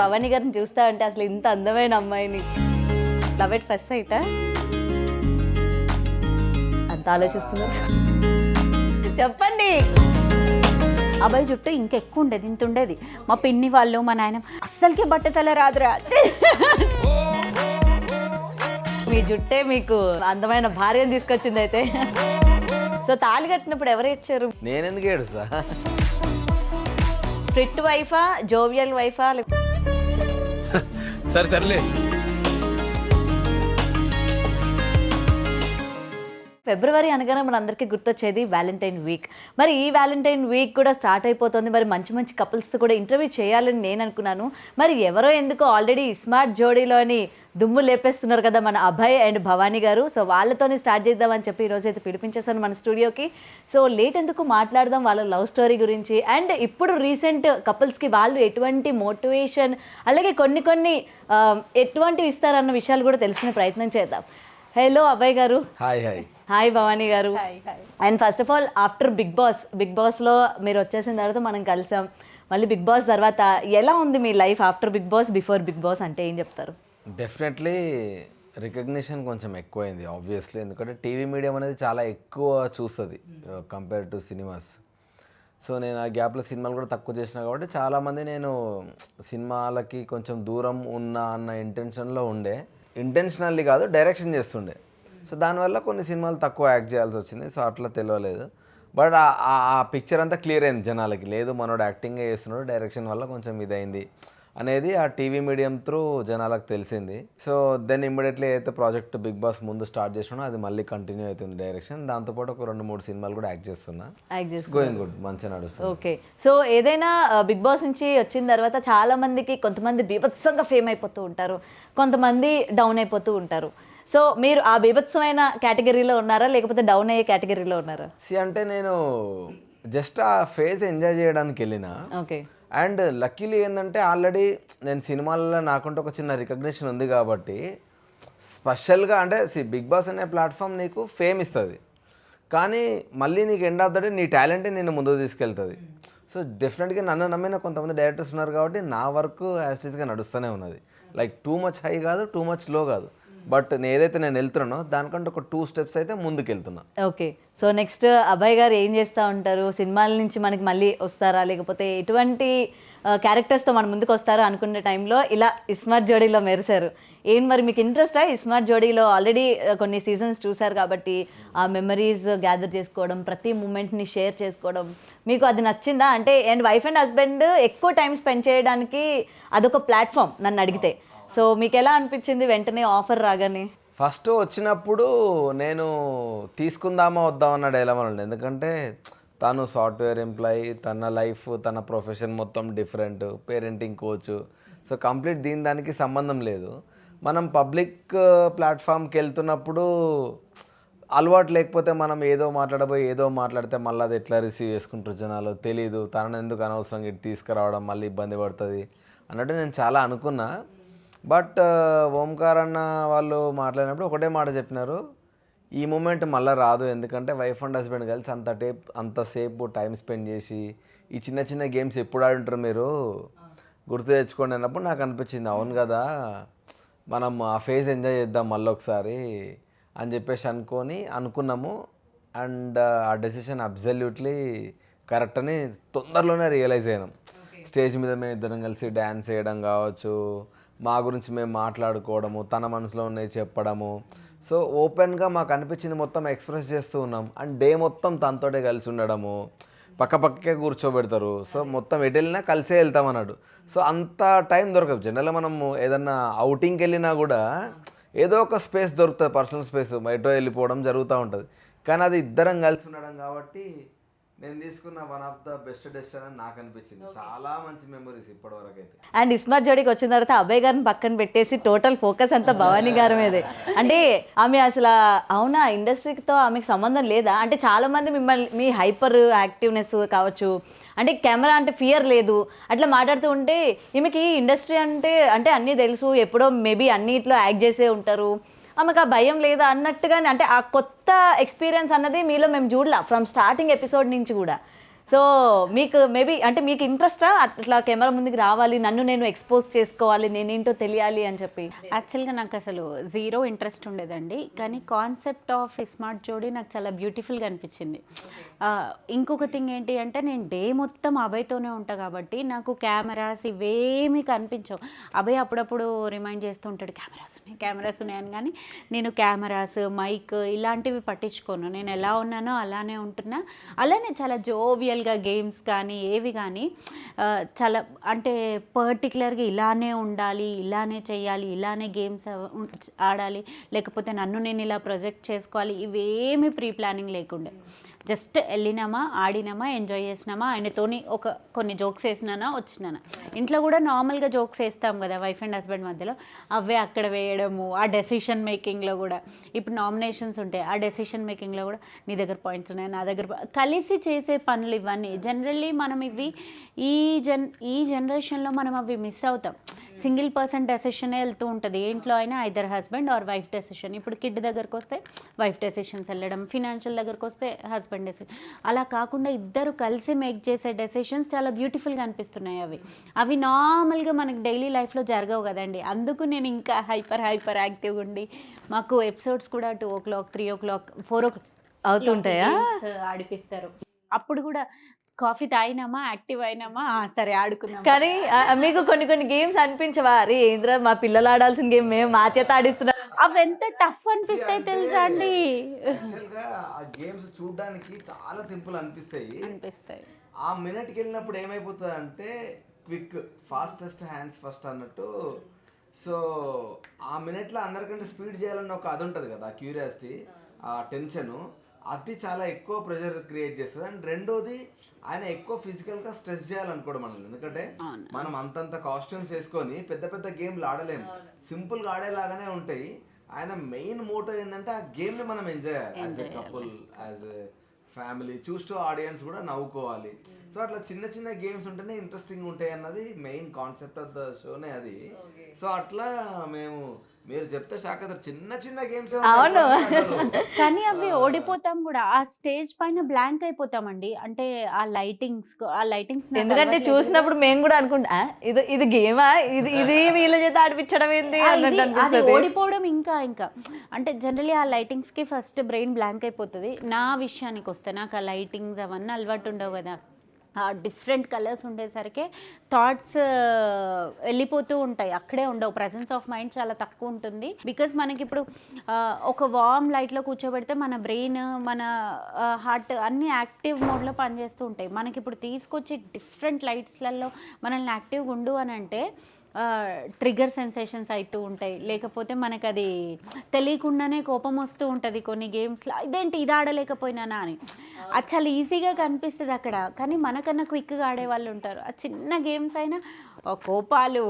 భవానీ గారిని చూస్తా ఉంటే అసలు ఇంత అందమైన అమ్మాయిని లవ్ ఎట్ ఫస్ట్ సైట్ అంత ఆలోచిస్తున్నారు చెప్పండి. అబ్బాయి జుట్టు ఇంకెక్కువ ఉండేది, ఇంత ఉండేది. మా పిన్ని వాళ్ళు మా నాయన అస్సలకి బట్టతల రాదురా. మీ జుట్టే మీకు అందమైన భార్యను తీసుకొచ్చింది అయితే. సో తాళి కట్టినప్పుడు ఎవరు ఏడ్చారు? నేనెందుకు ఏడుస్తా? స్ట్రిక్ట్ వైఫా, జోవియల్ వైఫా? సరే తరలే. ఫిబ్రవరి అనగానే మన అందరికీ గుర్తొచ్చేది వ్యాలంటైన్ వీక్. మరి ఈ వ్యాలంటైన్ వీక్ కూడా స్టార్ట్ అయిపోతుంది. మరి మంచి మంచి కపుల్స్తో కూడా ఇంటర్వ్యూ చేయాలని నేను అనుకున్నాను. మరి ఎవరో ఎందుకో ఆల్రెడీ స్మార్ట్ జోడీలోని దుమ్ము లేపేస్తున్నారు కదా మన అభయ్ అండ్ భవానీ గారు. సో వాళ్ళతోనే స్టార్ట్ చేద్దామని చెప్పి ఈరోజు అయితే పిలిపించేసాను మన స్టూడియోకి. సో లేట్ ఎందుకు మాట్లాడదాం వాళ్ళ లవ్ స్టోరీ గురించి అండ్ ఇప్పుడు రీసెంట్ కపుల్స్కి వాళ్ళు ఎటువంటి మోటివేషన్ అలాగే కొన్ని ఎటువంటివి ఇస్తారన్న విషయాలు కూడా తెలుసుకునే ప్రయత్నం చేద్దాం. హలో అభయ్ గారు. Hi hi. Hi Bhavani garu. And first of all after Bigg బాస్లో మీరు వచ్చేసిన తర్వాత మనం కలిసాం. మళ్ళీ బిగ్ బాస్ తర్వాత ఎలా ఉంది మీ life after Bigg Boss before Bigg Boss అంటే ఏం చెప్తారు? డెఫినెట్లీ రికగ్నిషన్ కొంచెం ఎక్కువైంది ఆబ్వియస్లీ, ఎందుకంటే టీవీ మీడియం అనేది చాలా ఎక్కువ చూస్తుంది కంపేర్ టు సినిమాస్. సో నేను ఆ గ్యాప్లో సినిమాలు కూడా తక్కువ చేసిన కాబట్టి చాలామంది నేను సినిమాలకి కొంచెం దూరం ఉన్నా అన్న ఇంటెన్షన్లో ఉండే, ఇంటెన్షనల్లీ కాదు డైరెక్షన్ చేస్తుండే. సో దానివల్ల కొన్ని సినిమాలు తక్కువ యాక్ట్ చేయాల్సి వచ్చింది. సో అట్లా తెలియలేదు. బట్ ఆ పిక్చర్ అంతా క్లియర్ అయింది జనాలకి, లేదు మనోడు యాక్టింగే చేస్తున్నాడు, డైరెక్షన్ వల్ల కొంచెం ఇదైంది అనేది ఆ టీవీ మీడియం త్రూ జనాలకు తెలిసింది. సో దెన్ ఇమ్మీడియట్లీ అయితే ప్రాజెక్ట్ బిగ్ బాస్ ముందు స్టార్ట్ చేసినా అది మళ్ళీ కంటిన్యూ అవుతుంది డైరెక్షన్. దాంతోపాటు ఒక 2-3 సినిమాలు కూడా యాక్ట్ చేస్తున్నా. గోయింగ్ గుడ్, మంచిగా నడుస్తుంది. ఓకే. సో ఏదైనా బిగ్ బాస్ నుంచి వచ్చిన తర్వాత చాలా మందికి కొంతమంది బీభత్సంగా ఫేమ్ అయిపోతూ ఉంటారు, కొంతమంది డౌన్ అయిపోతూ ఉంటారు. సో మీరు ఆ బీభత్సమైన కేటగిరీలో ఉన్నారా లేకపోతే డౌన్ అయ్యే కేటగిరీలో ఉన్నారా? అంటే నేను జస్ట్ ఆ ఫేజ్ ఎంజాయ్ చేయడానికి వెళ్ళిన. ఓకే. అండ్ లక్కీలీ ఏంటంటే ఆల్రెడీ నేను సినిమాలలో నాకుంటే ఒక చిన్న రికగ్నిషన్ ఉంది కాబట్టి స్పెషల్గా అంటే బిగ్ బాస్ అనే ప్లాట్ఫామ్ నీకు ఫేమ్ ఇస్తుంది, కానీ మళ్ళీ నీకు ఎండ్ ఆఫ్ ద డే నీ టాలెంటే నిన్ను ముందుకు తీసుకెళ్తుంది. సో డెఫినెట్గా నన్ను నమ్మిన కొంతమంది డైరెక్టర్స్ ఉన్నారు కాబట్టి నా వర్క్ యాస్టీస్గా నడుస్తూనే ఉన్నది. లైక్ టూ మచ్ హై కాదు, టూ మచ్ లో కాదు, బట్ ఏదైతే నేను వెళ్తున్నానో దానికంటే ఒక 2 స్టెప్స్ అయితే ముందుకు వెళ్తున్నా. ఓకే. సో నెక్స్ట్ అభయ్ గారు ఏం చేస్తూ ఉంటారు? సినిమాల నుంచి మనకి మళ్ళీ వస్తారా లేకపోతే ఎటువంటి క్యారెక్టర్స్తో మన ముందుకు వస్తారా అనుకునే టైంలో ఇలా ఇస్మార్ట్ జోడీలో మెరిశారు. ఏం మరి మీకు ఇంట్రెస్టా ఇస్మార్ట్ జోడీలో? ఆల్రెడీ కొన్ని సీజన్స్ చూసారు కాబట్టి ఆ మెమరీస్ గ్యాదర్ చేసుకోవడం, ప్రతి మూమెంట్ని షేర్ చేసుకోవడం మీకు అది నచ్చిందా? అంటే అండ్ వైఫ్ అండ్ హస్బెండ్ ఎక్కువ టైం స్పెండ్ చేయడానికి అదొక ప్లాట్ఫామ్ నన్ను అడిగితే. సో మీకు ఎలా అనిపించింది వెంటనే ఆఫర్ రాగానే? ఫస్ట్ వచ్చినప్పుడు నేను తీసుకుందామా వద్దామన్న డైలమాలో ఉండే, ఎందుకంటే తను సాఫ్ట్వేర్ ఎంప్లాయీ, తన లైఫ్ తన ప్రొఫెషన్ మొత్తం different, parenting coach. So complete దానికి సంబంధం లేదు. మనం పబ్లిక్ ప్లాట్ఫామ్కి వెళ్తున్నప్పుడు అలవాటు లేకపోతే మనం ఏదో మాట్లాడితే మళ్ళీ అది ఎట్లా రిసీవ్ చేసుకుంటారు జనాలు తెలీదు, తనను ఎందుకు అనవసరంగా ఇటు తీసుకురావడం మళ్ళీ ఇబ్బంది పడుతుంది అన్నట్టు నేను చాలా అనుకున్నా. బట్ ఓంకార్ అన్న వాళ్ళు మాట్లాడినప్పుడు ఒకటే మాట చెప్పినారు, ఈ మూమెంట్ మళ్ళీ రాదు, ఎందుకంటే వైఫ్ అండ్ హస్బెండ్ కలిసి అంతసేపు టైం స్పెండ్ చేసి ఈ చిన్న చిన్న గేమ్స్ ఎప్పుడు ఆడుంటారు మీరు, గుర్తు తెచ్చుకోండి అన్నప్పుడు నాకు అనిపించింది అవును కదా మనం ఆ ఫేజ్ ఎంజాయ్ చేద్దాం మళ్ళీ ఒకసారి అని చెప్పేసి అనుకున్నాము. అండ్ ఆ డెసిషన్ అబ్సల్యూట్లీ కరెక్ట్ అని తొందరలోనే రియలైజ్ అయినాం. స్టేజ్ మీద మేము ఇద్దరం కలిసి డ్యాన్స్ చేయడం కావచ్చు, మా గురించి మేము మాట్లాడుకోవడము, తన మనసులో ఉన్నది చెప్పడము. సో ఓపెన్గా మాకు అనిపించింది మొత్తం ఎక్స్ప్రెస్ చేస్తూ ఉన్నాం. అండ్ డే మొత్తం తనతోటే కలిసి ఉండడము, పక్కపక్కకే కూర్చోబెడతారు. సో మొత్తం ఎటు వెళ్ళినా కలిసే వెళ్తాం అన్నాడు. సో అంత టైం దొరకదు. జనరల్గా మనము ఏదన్నా అవుటింగ్కి వెళ్ళినా కూడా ఏదో ఒక స్పేస్ దొరుకుతుంది, పర్సనల్ స్పేస్, ఎటో వెళ్ళిపోవడం జరుగుతూ ఉంటుంది. కానీ అది ఇద్దరం కలిసి ఉండడం కాబట్టి నేను తీసుకున్న one of the best decision అని నాకు అనిపించింది. చాలా మంచి మెమరీస్ ఇప్పటివరకు అయితే. అండ్ ఇస్మార్ట్ జోడీకి వచ్చిన తర్వాత అభయ్ గారిని పక్కన పెట్టేసి టోటల్ ఫోకస్ అంతా భవానీ గారి మీదే. అంటే ఆమె అసలు అవునా ఇండస్ట్రీతో ఆమెకు సంబంధం లేదా? అంటే చాలామంది మిమ్మల్ని మీ హైపర్ యాక్టివ్నెస్ కావచ్చు, అంటే కెమెరా అంటే ఫియర్ లేదు అట్లా మాట్లాడుతూ ఉంటే ఈమెకి ఇండస్ట్రీ అంటే అన్నీ తెలుసు, ఎప్పుడో మేబీ అన్నిట్లో యాక్ట్ చేసే ఉంటారు, ఆమెకు ఆ భయం లేదా అన్నట్టుగానే, అంటే ఆ కొత్త ఎక్స్పీరియన్స్ అన్నది మీలో మేము చూడలా ఫ్రమ్ స్టార్టింగ్ ఎపిసోడ్ నుంచి కూడా. సో మీకు మేబీ అంటే మీకు ఇంట్రెస్టా అట్లా కెమెరా ముందుకు రావాలి, నన్ను నేను ఎక్స్పోజ్ చేసుకోవాలి, నేనేంటో తెలియాలి అని చెప్పి? యాక్చువల్గా నాకు అసలు జీరో ఇంట్రెస్ట్ ఉండేదండి, కానీ కాన్సెప్ట్ ఆఫ్ స్మార్ట్ జోడీ నాకు చాలా బ్యూటిఫుల్గా అనిపించింది. ఇంకొక థింగ్ ఏంటి అంటే నేను డే మొత్తం అభయ్తోనే ఉంటా కాబట్టి నాకు కెమెరాస్ ఇవేమీ కనిపించవు. అభయ్ అప్పుడప్పుడు రిమైండ్ చేస్తూ ఉంటాడు కెమెరాస్ ఉన్నాయని, కానీ నేను కెమెరాస్ మైక్ ఇలాంటివి పట్టించుకోను. నేను ఎలా ఉన్నానో అలానే ఉంటున్నా. అలానే చాలా జోవియల్గా గేమ్స్ కానీ ఏవి కానీ చాలా అంటే పర్టికులర్గా ఇలానే ఉండాలి, ఇలానే చేయాలి, ఇలానే గేమ్స్ ఆడాలి, లేకపోతే నన్ను నేను ఇలా ప్రొజెక్ట్ చేసుకోవాలి, ఇవేమీ ప్రీ ప్లానింగ్ లేకుండే. జస్ట్ వెళ్ళినామా, ఆడినామా, ఎంజాయ్ చేసినామా, ఆయనతోని కొన్ని జోక్స్ వేసినానా వచ్చినానా. ఇంట్లో కూడా నార్మల్గా జోక్స్ వేస్తాం కదా వైఫ్ అండ్ హస్బెండ్ మధ్యలో, అవే అక్కడ వేయడము. ఆ డెసిషన్ మేకింగ్లో కూడా ఇప్పుడు నామినేషన్స్ ఉంటాయి, ఆ డెసిషన్ మేకింగ్లో కూడా నీ దగ్గర పాయింట్స్ ఉన్నాయి, నా దగ్గర కలిసి చేసే పనులు ఇవన్నీ జనరల్లీ మనం ఇవి ఈ జనరేషన్లో మనం అవి మిస్ అవుతాం. సింగిల్ పర్సన్ డెసిషనే వెళ్తూ ఉంటుంది ఏ ఇంట్లో అయినా, either husband or wife decision. ఇప్పుడు కిడ్ దగ్గరకు వస్తే వైఫ్ డెసిషన్స్ వెళ్ళడం, ఫినాన్షియల్ దగ్గరకు వస్తే హస్బెండ్ డెసిషన్. అలా కాకుండా ఇద్దరు కలిసి మేక్ చేసే డెసిషన్స్ చాలా బ్యూటిఫుల్గా అనిపిస్తున్నాయి. అవి నార్మల్గా మనకి డైలీ లైఫ్లో జరగవు కదండి. అందుకు నేను ఇంకా హైపర్ యాక్టివ్గా ఉండి, మాకు ఎపిసోడ్స్ కూడా 2 o'clock 3 o'clock 4 o'clock అవుతుంటాయా? ఆడిపిస్తారు. అప్పుడు కూడా కాఫీ తాగినామా, యాక్టివ్ అయినామా, సరే ఆడుకున్నాం. కానీ మీకు కొన్ని గేమ్స్ అనిపించవా, అరే ఏంద్రా మా పిల్లలు ఆడాల్సిన గేమ్ మేము మా చేత ఆడిస్తున్నాం? అవి ఎంత టఫ్ అనిపిస్తాయి తెలుసా అండి. ఆ గేమ్స్ చూడడానికి చాలా సింపుల్ అనిపిస్తాయి. ఆ మినిట్కి వెళ్ళినప్పుడు ఏమైపోతుంది అంటే క్విక్, ఫాస్టెస్ట్ హ్యాండ్స్ ఫస్ట్ అన్నట్టు. సో ఆ మినిట్లో అందరికంటే స్పీడ్ చేయాలన్న ఒక అది ఉంటుంది కదా, క్యూరియాసిటీ, ఆ టెన్షను, అది చాలా ఎక్కువ ప్రెషర్ క్రియేట్ చేస్తుంది. అండ్ రెండోది ఆయన ఎక్కువ ఫిజికల్గా స్ట్రెస్ చేయాలనుకోవడం మనల్ని. ఎందుకంటే మనం అంతంత కాస్ట్యూమ్స్ వేసుకొని పెద్ద గేమ్లు ఆడలేము, సింపుల్గా ఆడేలాగానే ఉంటాయి. ఆయన మెయిన్ మోటో ఏంటంటే ఆ గేమ్ని మనం ఎంజాయ్ చేయాలి, as a couple, as a family, చూస్తూ ఆడియన్స్ కూడా నవ్వుకోవాలి. సో అట్లా చిన్న గేమ్స్ ఉంటేనే ఇంట్రెస్టింగ్ ఉంటాయి అన్నది మెయిన్ కాన్సెప్ట్ ఆఫ్ ద షోనే అది. సో అట్లా మీరు చెప్తే షాక్ అవుతారు, చిన్న గేమ్స్. అవును, కానీ అవి ఓడిపోతాం కూడా, ఆ స్టేజ్ పైన బ్లాంక్ అయిపోతామండి. అంటే ఆ లైటింగ్స్ ఎందుకంటే చూసినప్పుడు మేము కూడా అనుకుంటా ఇది గేమా, ఇది వీళ్ళ చేత ఆడిపించడం ఏంది అన్నట్టు అనిపిస్తుంది. ఓడిపోవడం ఇంకా అంటే జనరలీ ఆ లైటింగ్స్కి ఫస్ట్ బ్రెయిన్ బ్లాంక్ అయిపోతుంది. నా విషయానికి వస్తే నాకు ఆ లైటింగ్స్ అవన్నీ అలవాటు ఉండవు కదా, డిఫరెంట్ కలర్స్ ఉండేసరికి థాట్స్ వెళ్ళిపోతూ ఉంటాయి, అక్కడే ఉండవు. ప్రెజెన్స్ ఆఫ్ మైండ్ చాలా తక్కువ ఉంటుంది. బికాజ్ మనకి ఇప్పుడు ఒక వార్మ్ లైట్లో కూర్చోబెడితే మన బ్రెయిన్, మన హార్ట్ అన్నీ యాక్టివ్ మోడ్లో పనిచేస్తూ ఉంటాయి. మనకి ఇప్పుడు తీసుకొచ్చి డిఫరెంట్ లైట్స్లలో మనల్ని యాక్టివ్గా ఉండు అని అంటే ట్రిగర్ సెన్సేషన్స్ అవుతూ ఉంటాయి, లేకపోతే మనకు అది తెలియకుండానే కోపం వస్తూ ఉంటుంది కొన్ని గేమ్స్లో. ఇదేంటి ఇది ఆడలేకపోయినానా అని, అది చాలా ఈజీగా కనిపిస్తుంది అక్కడ, కానీ మనకన్నా క్విక్గా ఆడే వాళ్ళు ఉంటారు. ఆ చిన్న గేమ్స్ అయినా కోపాలు,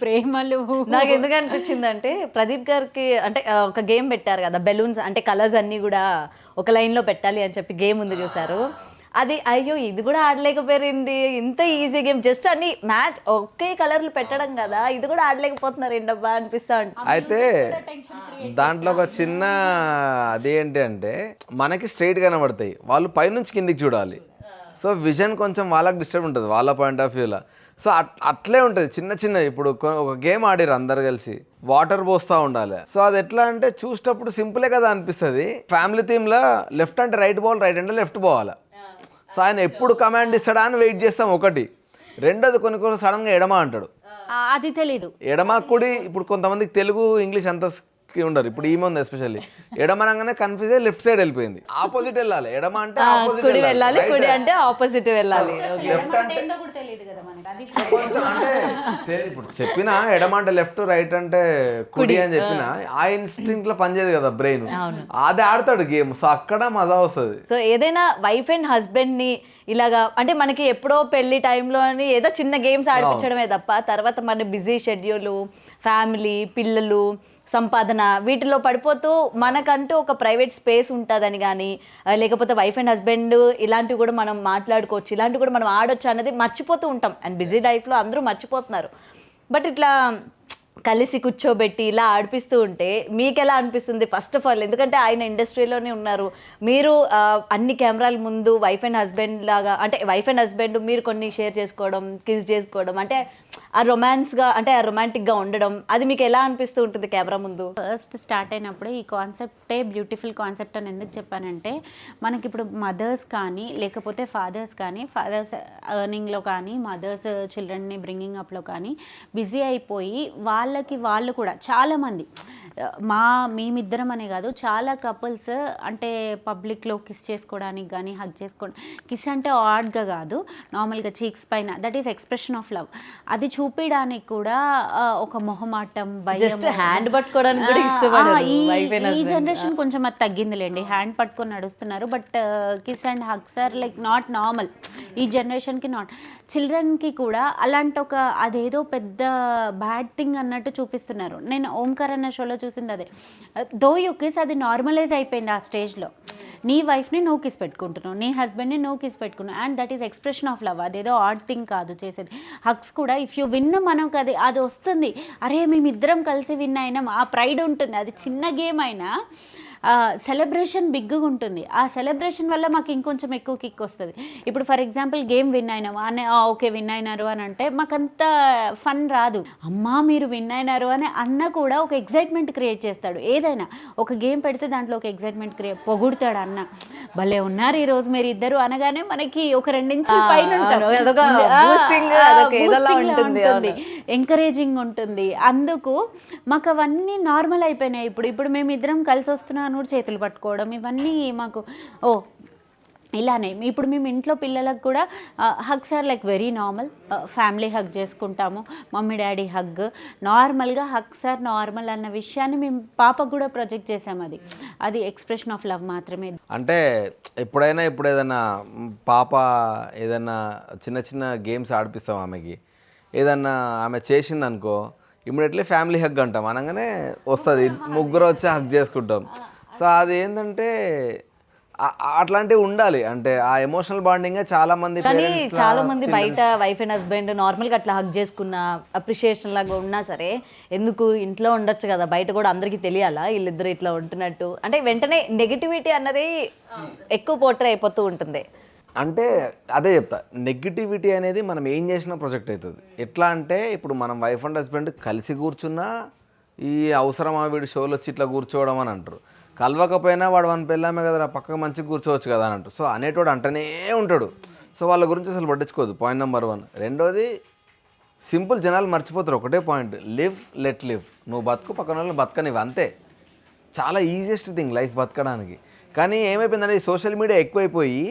ప్రేమలు. నాకు ఎందుకు అనిపించిందంటే ప్రదీప్ గారికి అంటే ఒక గేమ్ పెట్టారు కదా, బెలూన్స్ అంటే కలర్స్ అన్నీ కూడా ఒక లైన్లో పెట్టాలి అని చెప్పి గేమ్ ఉంది చూసారు, అది అయ్యో ఇది కూడా ఆడలేకపోయింది, ఇంత ఈజీ గేమ్, జస్ట్ అన్ని మ్యాచ్ ఒకే కలర్లు పెట్టడం కదా, ఇది కూడా ఆడలేకపోతున్నారు ఏంటబ్బా అనిపిస్తా ఉంటుంది. అయితే దాంట్లో ఒక చిన్న అది ఏంటి అంటే మనకి స్ట్రైట్ కనబడతాయి, వాళ్ళు పైనుంచి కిందికి చూడాలి. సో విజన్ కొంచెం వాళ్ళకి డిస్టర్బ్ ఉంటుంది వాళ్ళ పాయింట్ ఆఫ్ వ్యూలో. సో అట్లే ఉంటుంది చిన్న ఇప్పుడు ఒక గేమ్ ఆడిరు అందరు కలిసి, వాటర్ పోస్తూ ఉండాలి. సో అది ఎట్లా అంటే చూసేటప్పుడు సింపులే కదా అనిపిస్తుంది. ఫ్యామిలీ థీమ్లో లెఫ్ట్ అంటే రైట్ పోవాలి, రైట్ అంటే లెఫ్ట్ పోవాలి. సో ఆయన ఎప్పుడు కమాండ్ ఇస్తాడా అని వెయిట్ చేస్తాం ఒకటి. రెండోది కొన్ని సడన్గా ఎడమ అంటాడు, అది తెలీదు. ఎడమ కుడి, ఇప్పుడు కొంతమందికి తెలుగు ఇంగ్లీష్ అంత ఉండరు, ఇప్పుడు ఈమె ఉంది ఎస్పెషల్లీ, ఎడమనగానే కన్ఫ్యూజ్ అయ్యి లెఫ్ట్ సైడ్ వెళ్ళిపోయింది, ఆపోజిట్ వెళ్ళాలి. ఎడమ అంటే కుడి వెళ్ళాలి, కుడి అంటే ఆపోజిట్ వెళ్ళాలి. లెఫ్ట్ అంటే కొంచెం అంటే ఇప్పుడు చెప్పిన ఎడమ అంటే లెఫ్ట్, రైట్ అంటే కుడి అని చెప్పిన ఆ ఇన్స్టింక్ట్ లో పనిచేయదు కదా బ్రెయిన్, అది ఆడతాడు గేమ్. సో అక్కడ మజా వస్తుంది. సో ఏదైనా వైఫ్ అండ్ హస్బెండ్ ని ఇలాగా అంటే మనకి ఎప్పుడో పెళ్లి టైంలో అని ఏదో చిన్న గేమ్స్ ఆడిపించడమే తప్ప, తర్వాత మన బిజీ షెడ్యూల్, ఫ్యామిలీ, పిల్లలు, సంపాదన వీటిలో పడిపోతూ మనకంటూ ఒక ప్రైవేట్ స్పేస్ ఉంటుందని కానీ, లేకపోతే వైఫ్ అండ్ హస్బెండ్ ఇలాంటివి కూడా మనం మాట్లాడుకోవచ్చు, ఇలాంటివి కూడా మనం ఆడొచ్చు అన్నది మర్చిపోతూ ఉంటాం. అండ్ బిజీ లైఫ్లో అందరూ మర్చిపోతున్నారు. బట్ ఇట్లా కలిసి కూర్చోబెట్టి ఇలా ఆడిపిస్తూ ఉంటే మీకు ఎలా అనిపిస్తుంది ఫస్ట్ ఆఫ్ ఆల్? ఎందుకంటే ఆయన ఇండస్ట్రీలోనే ఉన్నారు, మీరు అన్ని కెమెరాల ముందు వైఫ్ అండ్ హస్బెండ్ లాగా, అంటే వైఫ్ అండ్ హస్బెండ్ మీరు కొన్ని షేర్ చేసుకోవడం, కిస్ చేసుకోవడం, అంటే ఆ రొమాన్స్గా, అంటే ఆ రొమాంటిక్గా ఉండడం, అది మీకు ఎలా అనిపిస్తూ ఉంటుంది కెమెరా ముందు? ఫస్ట్ స్టార్ట్ అయినప్పుడు ఈ కాన్సెప్టే బ్యూటిఫుల్ కాన్సెప్ట్ అని ఎందుకు చెప్పానంటే, మనకి ఇప్పుడు మదర్స్ కానీ లేకపోతే ఫాదర్స్ కానీ, ఫాదర్స్ ఎర్నింగ్లో కానీ, మదర్స్ చిల్డ్రన్ని బ్రింగింగ్ అప్లో కానీ బిజీ అయిపోయి వాళ్ళకి వాళ్ళు కూడా చాలామంది మేమిద్దరం అనే కాదు, చాలా కపుల్స్ అంటే పబ్లిక్లో కిస్ చేసుకోవడానికి కానీ హగ్ చేసుకోవడం, కిస్ అంటే ఆడ్గా కాదు, నార్మల్గా చీక్స్ పైన, that is expression of love. అది చూపించడానికి కూడా ఒక మొహమాటం, జస్ట్ భయం, హ్యాండ్ పట్టుకోవడానికి కూడా ఇష్టపడరు wife and ఈ husband. జనరేషన్ కొంచెం అది తగ్గిందిలేండి, హ్యాండ్ పట్టుకొని నడుస్తున్నారు, but kiss and hugs are like not normal ఈ జనరేషన్కి. నాట్ చిల్డ్రన్కి కూడా అలాంటి ఒక అదేదో పెద్ద బ్యాడ్ థింగ్ అన్నట్టు చూపిస్తున్నారు. నేను ఓంకార్ అన్న షోలో చూసింది అదే, దో యూ కిస్ అది నార్మలైజ్ అయిపోయింది ఆ స్టేజ్లో. నీ వైఫ్ని నువ్వు కిస్ పెట్టుకుంటున్నావు, నీ హస్బెండ్ని నువ్వు కిస్ పెట్టుకున్నావు, and that is expression of love. అదేదో ఆడ్ థింగ్ కాదు చేసేది. హగ్స్ కూడా ఇఫ్ యూ విన్, మనకు అది వస్తుంది, అరే మేమిద్దరం కలిసి విన్ అయినాం, ఆ ప్రైడ్ ఉంటుంది. అది చిన్న గేమ్ అయినా సెలబ్రేషన్ బిగ్గా ఉంటుంది. ఆ సెలబ్రేషన్ వల్ల మాకు ఇంకొంచెం ఎక్కువ కిక్ వస్తుంది. ఇప్పుడు ఫర్ ఎగ్జాంపుల్ గేమ్ విన్ అయినాము అని, ఓకే విన్ అయినారు అని అంటే మాకంత ఫన్ రాదు. అమ్మా మీరు విన్ అయినారు అని అన్న కూడా ఒక ఎగ్జైట్మెంట్ క్రియేట్ చేస్తాడు. ఏదైనా ఒక గేమ్ పెడితే దాంట్లో ఒక ఎగ్జైట్మెంట్ పొగుడుతాడు అన్న, భలే ఉన్నారు ఈరోజు మీరు ఇద్దరు అనగానే మనకి ఒక 2 ఇంచుల పైన ఉంటుంది, ఎంకరేజింగ్ ఉంటుంది. అందుకు మాకు అవన్నీ నార్మల్ అయిపోయినాయి. ఇప్పుడు మేము ఇద్దరం కలిసి వస్తున్నాను కూడా చేతులు పట్టుకోవడం, ఇవన్నీ మాకు ఇలానే. ఇప్పుడు మేము ఇంట్లో పిల్లలకు కూడా hugs are like very normal. Family hug చేసుకుంటాము, మమ్మీ డాడీ హగ్, నార్మల్గా హగ్స్ ఆర్ నార్మల్ అన్న విషయాన్ని మేము పాపకు కూడా ప్రొజెక్ట్ చేసాము. అది ఎక్స్ప్రెషన్ ఆఫ్ లవ్ మాత్రమే. అంటే ఇప్పుడు ఏదైనా పాప ఏదైనా చిన్న చిన్న గేమ్స్ ఆడిపిస్తాం ఆమెకి, ఏదన్నా ఆమె చేసిందనుకో ఇమ్మీడియట్లీ ఫ్యామిలీ హగ్ అంటాం, అనగానే వస్తుంది, ముగ్గురు వచ్చి హగ్ చేసుకుంటాం. సో అది ఏంటంటే అట్లాంటివి ఉండాలి, అంటే ఆ ఎమోషనల్ బాండింగ్ చాలా మంది బయట వైఫ్ అండ్ హస్బెండ్ నార్మల్గా అట్లా హగ్ చేసుకున్న అప్రిషియేషన్ లాగా ఉన్నా సరే, ఎందుకు ఇంట్లో ఉండొచ్చు కదా, బయట కూడా అందరికీ తెలియాలా వీళ్ళిద్దరు ఇట్లా ఉంటున్నట్టు, అంటే వెంటనే నెగిటివిటీ అన్నది ఎక్కువ పోర్ట్రే అయిపోతూ ఉంటుంది. అంటే అదే చెప్తా, నెగిటివిటీ అనేది మనం ఏం చేసినా ప్రొజెక్ట్ అవుతుంది. ఎట్లా అంటే ఇప్పుడు మనం వైఫ్ అండ్ హస్బెండ్ కలిసి కూర్చున్నా ఈ అవసరమా వీడి షోలో వచ్చి ఇట్లా కూర్చోవడం అని అంటారు. కలవకపోయినా వాడు మన పెళ్ళామే కదా పక్కకు మంచిగా కూర్చోవచ్చు కదా అని అంటారు. సో అనేటోడు అంటనే ఉంటాడు. సో వాళ్ళ గురించి అసలు పట్టించుకోదు, పాయింట్ నెంబర్ 1. రెండోది సింపుల్, జనాలు మర్చిపోతారు ఒకటే పాయింట్, లివ్ లెట్ లివ్. నువ్వు బతుకు, పక్కన వాళ్ళు బతకనివి, అంతే. చాలా ఈజియెస్ట్ థింగ్ లైఫ్ బతకడానికి. కానీ ఏమైపోయిందంటే ఈ సోషల్ మీడియా ఎక్కువైపోయి